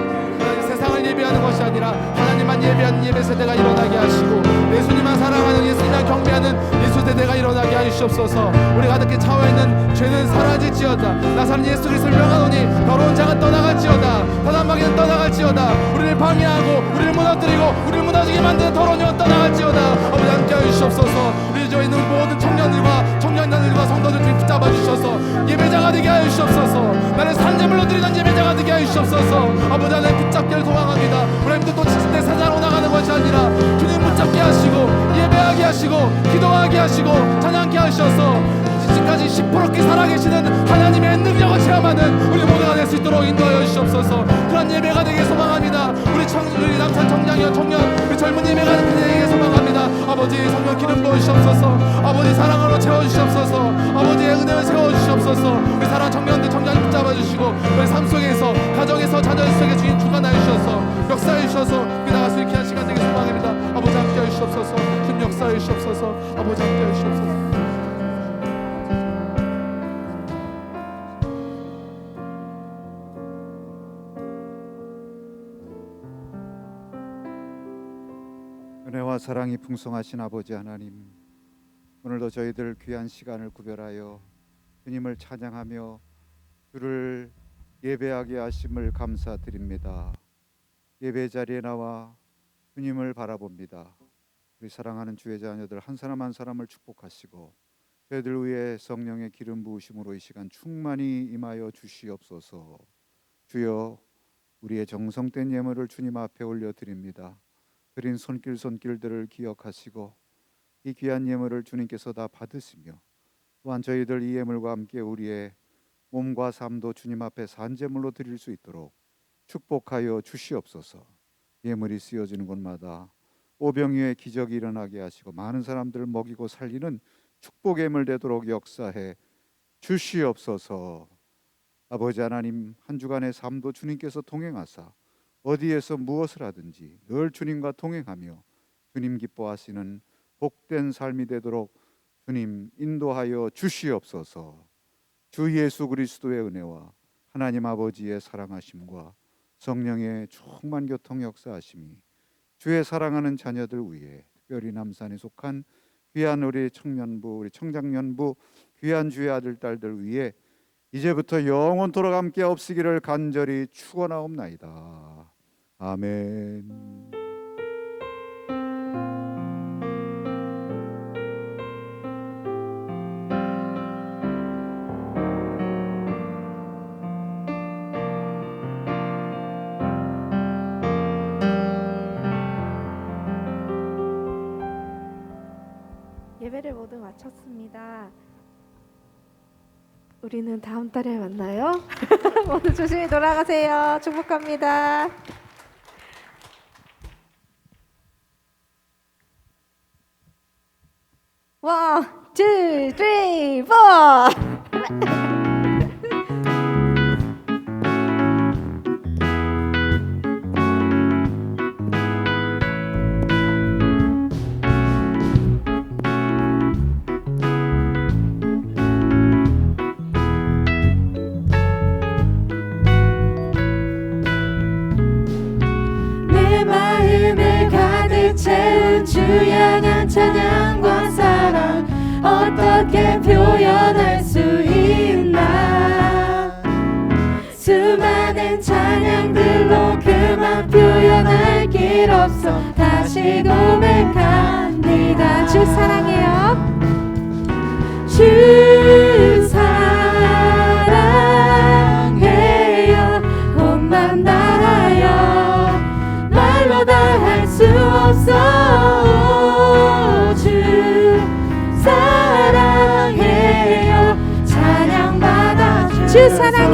세상을 예배하는 것이 아니라 하나님만 예배하는 예배 세대가 일어나게 하시고, 예수님만 사랑하는, 예수님만 경배하는 예수 세대가 일어나게 하시옵소서. 우리 가득히 차오있는 죄는 사라질지어다. 나사렛 예수 그리스도를 명하노니 더러운 자가 떠나갈지어다. 사단 마귀는 떠나갈지어다. 우리를 방해하고 우리를 무너뜨리고 우리를 무너지게 만드는 더러운 영은 떠나갈지어다. 아버지 함께하여 주시옵소서. 우리 저희 있는 모든 청년들과 청년단들과 성도들 붙잡아 주셔서 예배자가 되게 하여 주시옵소서. 나를 산재물로 드리는 예배자가 되게 하여 주시옵소서. 아버지 하나님 붙잡기를 소망합니다. 하나님도 또 지칠 때 사자로 나가는 것이 아니라 주님 붙잡게 하시고 예배하게 하시고 기도하게 하시고 찬양케 하셔서 지금까지 시퍼렇게 살아계시는 하나님의 능력을 체험하는 우리 모두가 될 수 있도록 인도하여 주시옵소서. 그런 예배가 되길 소망합니다. 우리 남산 청년이여 청년, 우리 젊은 예배가 되길 소망합니다. 아버지 성령 기름 부으시옵소서. 아버지 사랑으로 채워주시옵소서. 아버지의 은혜를 세워주시옵소서. 우리 사랑 청년들 청년을 붙잡아주시고 우리 삶 속에서, 가정에서, 자녀 속에 주님 주관하여 주셔서 역사해 주셔서 나갈 수 있게 한 시간 되길 소망합니다. 아버지 함께하여 주시옵소서. 주님 역사해 주시옵소서. 아버지 함께하여 주시옵소서. 은혜와 사랑이 풍성하신 아버지 하나님, 오늘도 저희들 귀한 시간을 구별하여 주님을 찬양하며 주를 예배하게 하심을 감사드립니다. 예배 자리에 나와 주님을 바라봅니다. 우리 사랑하는 주의 자녀들 한 사람 한 사람을 축복하시고 저희들 위해 성령의 기름 부으심으로 이 시간 충만히 임하여 주시옵소서. 주여, 우리의 정성된 예물을 주님 앞에 올려드립니다. 드린 손길들을 기억하시고 이 귀한 예물을 주님께서 다 받으시며 또한 저희들 이 예물과 함께 우리의 몸과 삶도 주님 앞에 산제물로 드릴 수 있도록 축복하여 주시옵소서. 예물이 쓰여지는 곳마다 오병이어의 기적이 일어나게 하시고 많은 사람들을 먹이고 살리는 축복의 예물 되도록 역사해 주시옵소서. 아버지 하나님, 한 주간의 삶도 주님께서 동행하사 어디에서 무엇을 하든지 늘 주님과 동행하며 주님 기뻐하시는 복된 삶이 되도록 주님 인도하여 주시옵소서. 주 예수 그리스도의 은혜와 하나님 아버지의 사랑하심과 성령의 충만 교통 역사하심이 주의 사랑하는 자녀들 위해, 특별히 남산에 속한 귀한 우리 청년부, 우리 청장년부 귀한 주의 아들 딸들 위해 이제부터 영원토록 함께 없으기를 간절히 축원하옵나이다. 아멘. 예배를 모두 마쳤습니다. 우리는 다음 달에 만나요. 모두 조심히 돌아가세요. 축복합니다. 원, 투, 쓰리, 포. 가득 채운 주 향한 찬양과 사랑 어떻게 표현할 수 있나. 수많은 찬양들로 그만 표현할 길 없어 다시 고백합니다. 주 사랑해요. 주 사랑해요. 온맘 다하여 말로 다 할 수 없어. 주 사랑해요. 찬양받아 주 사랑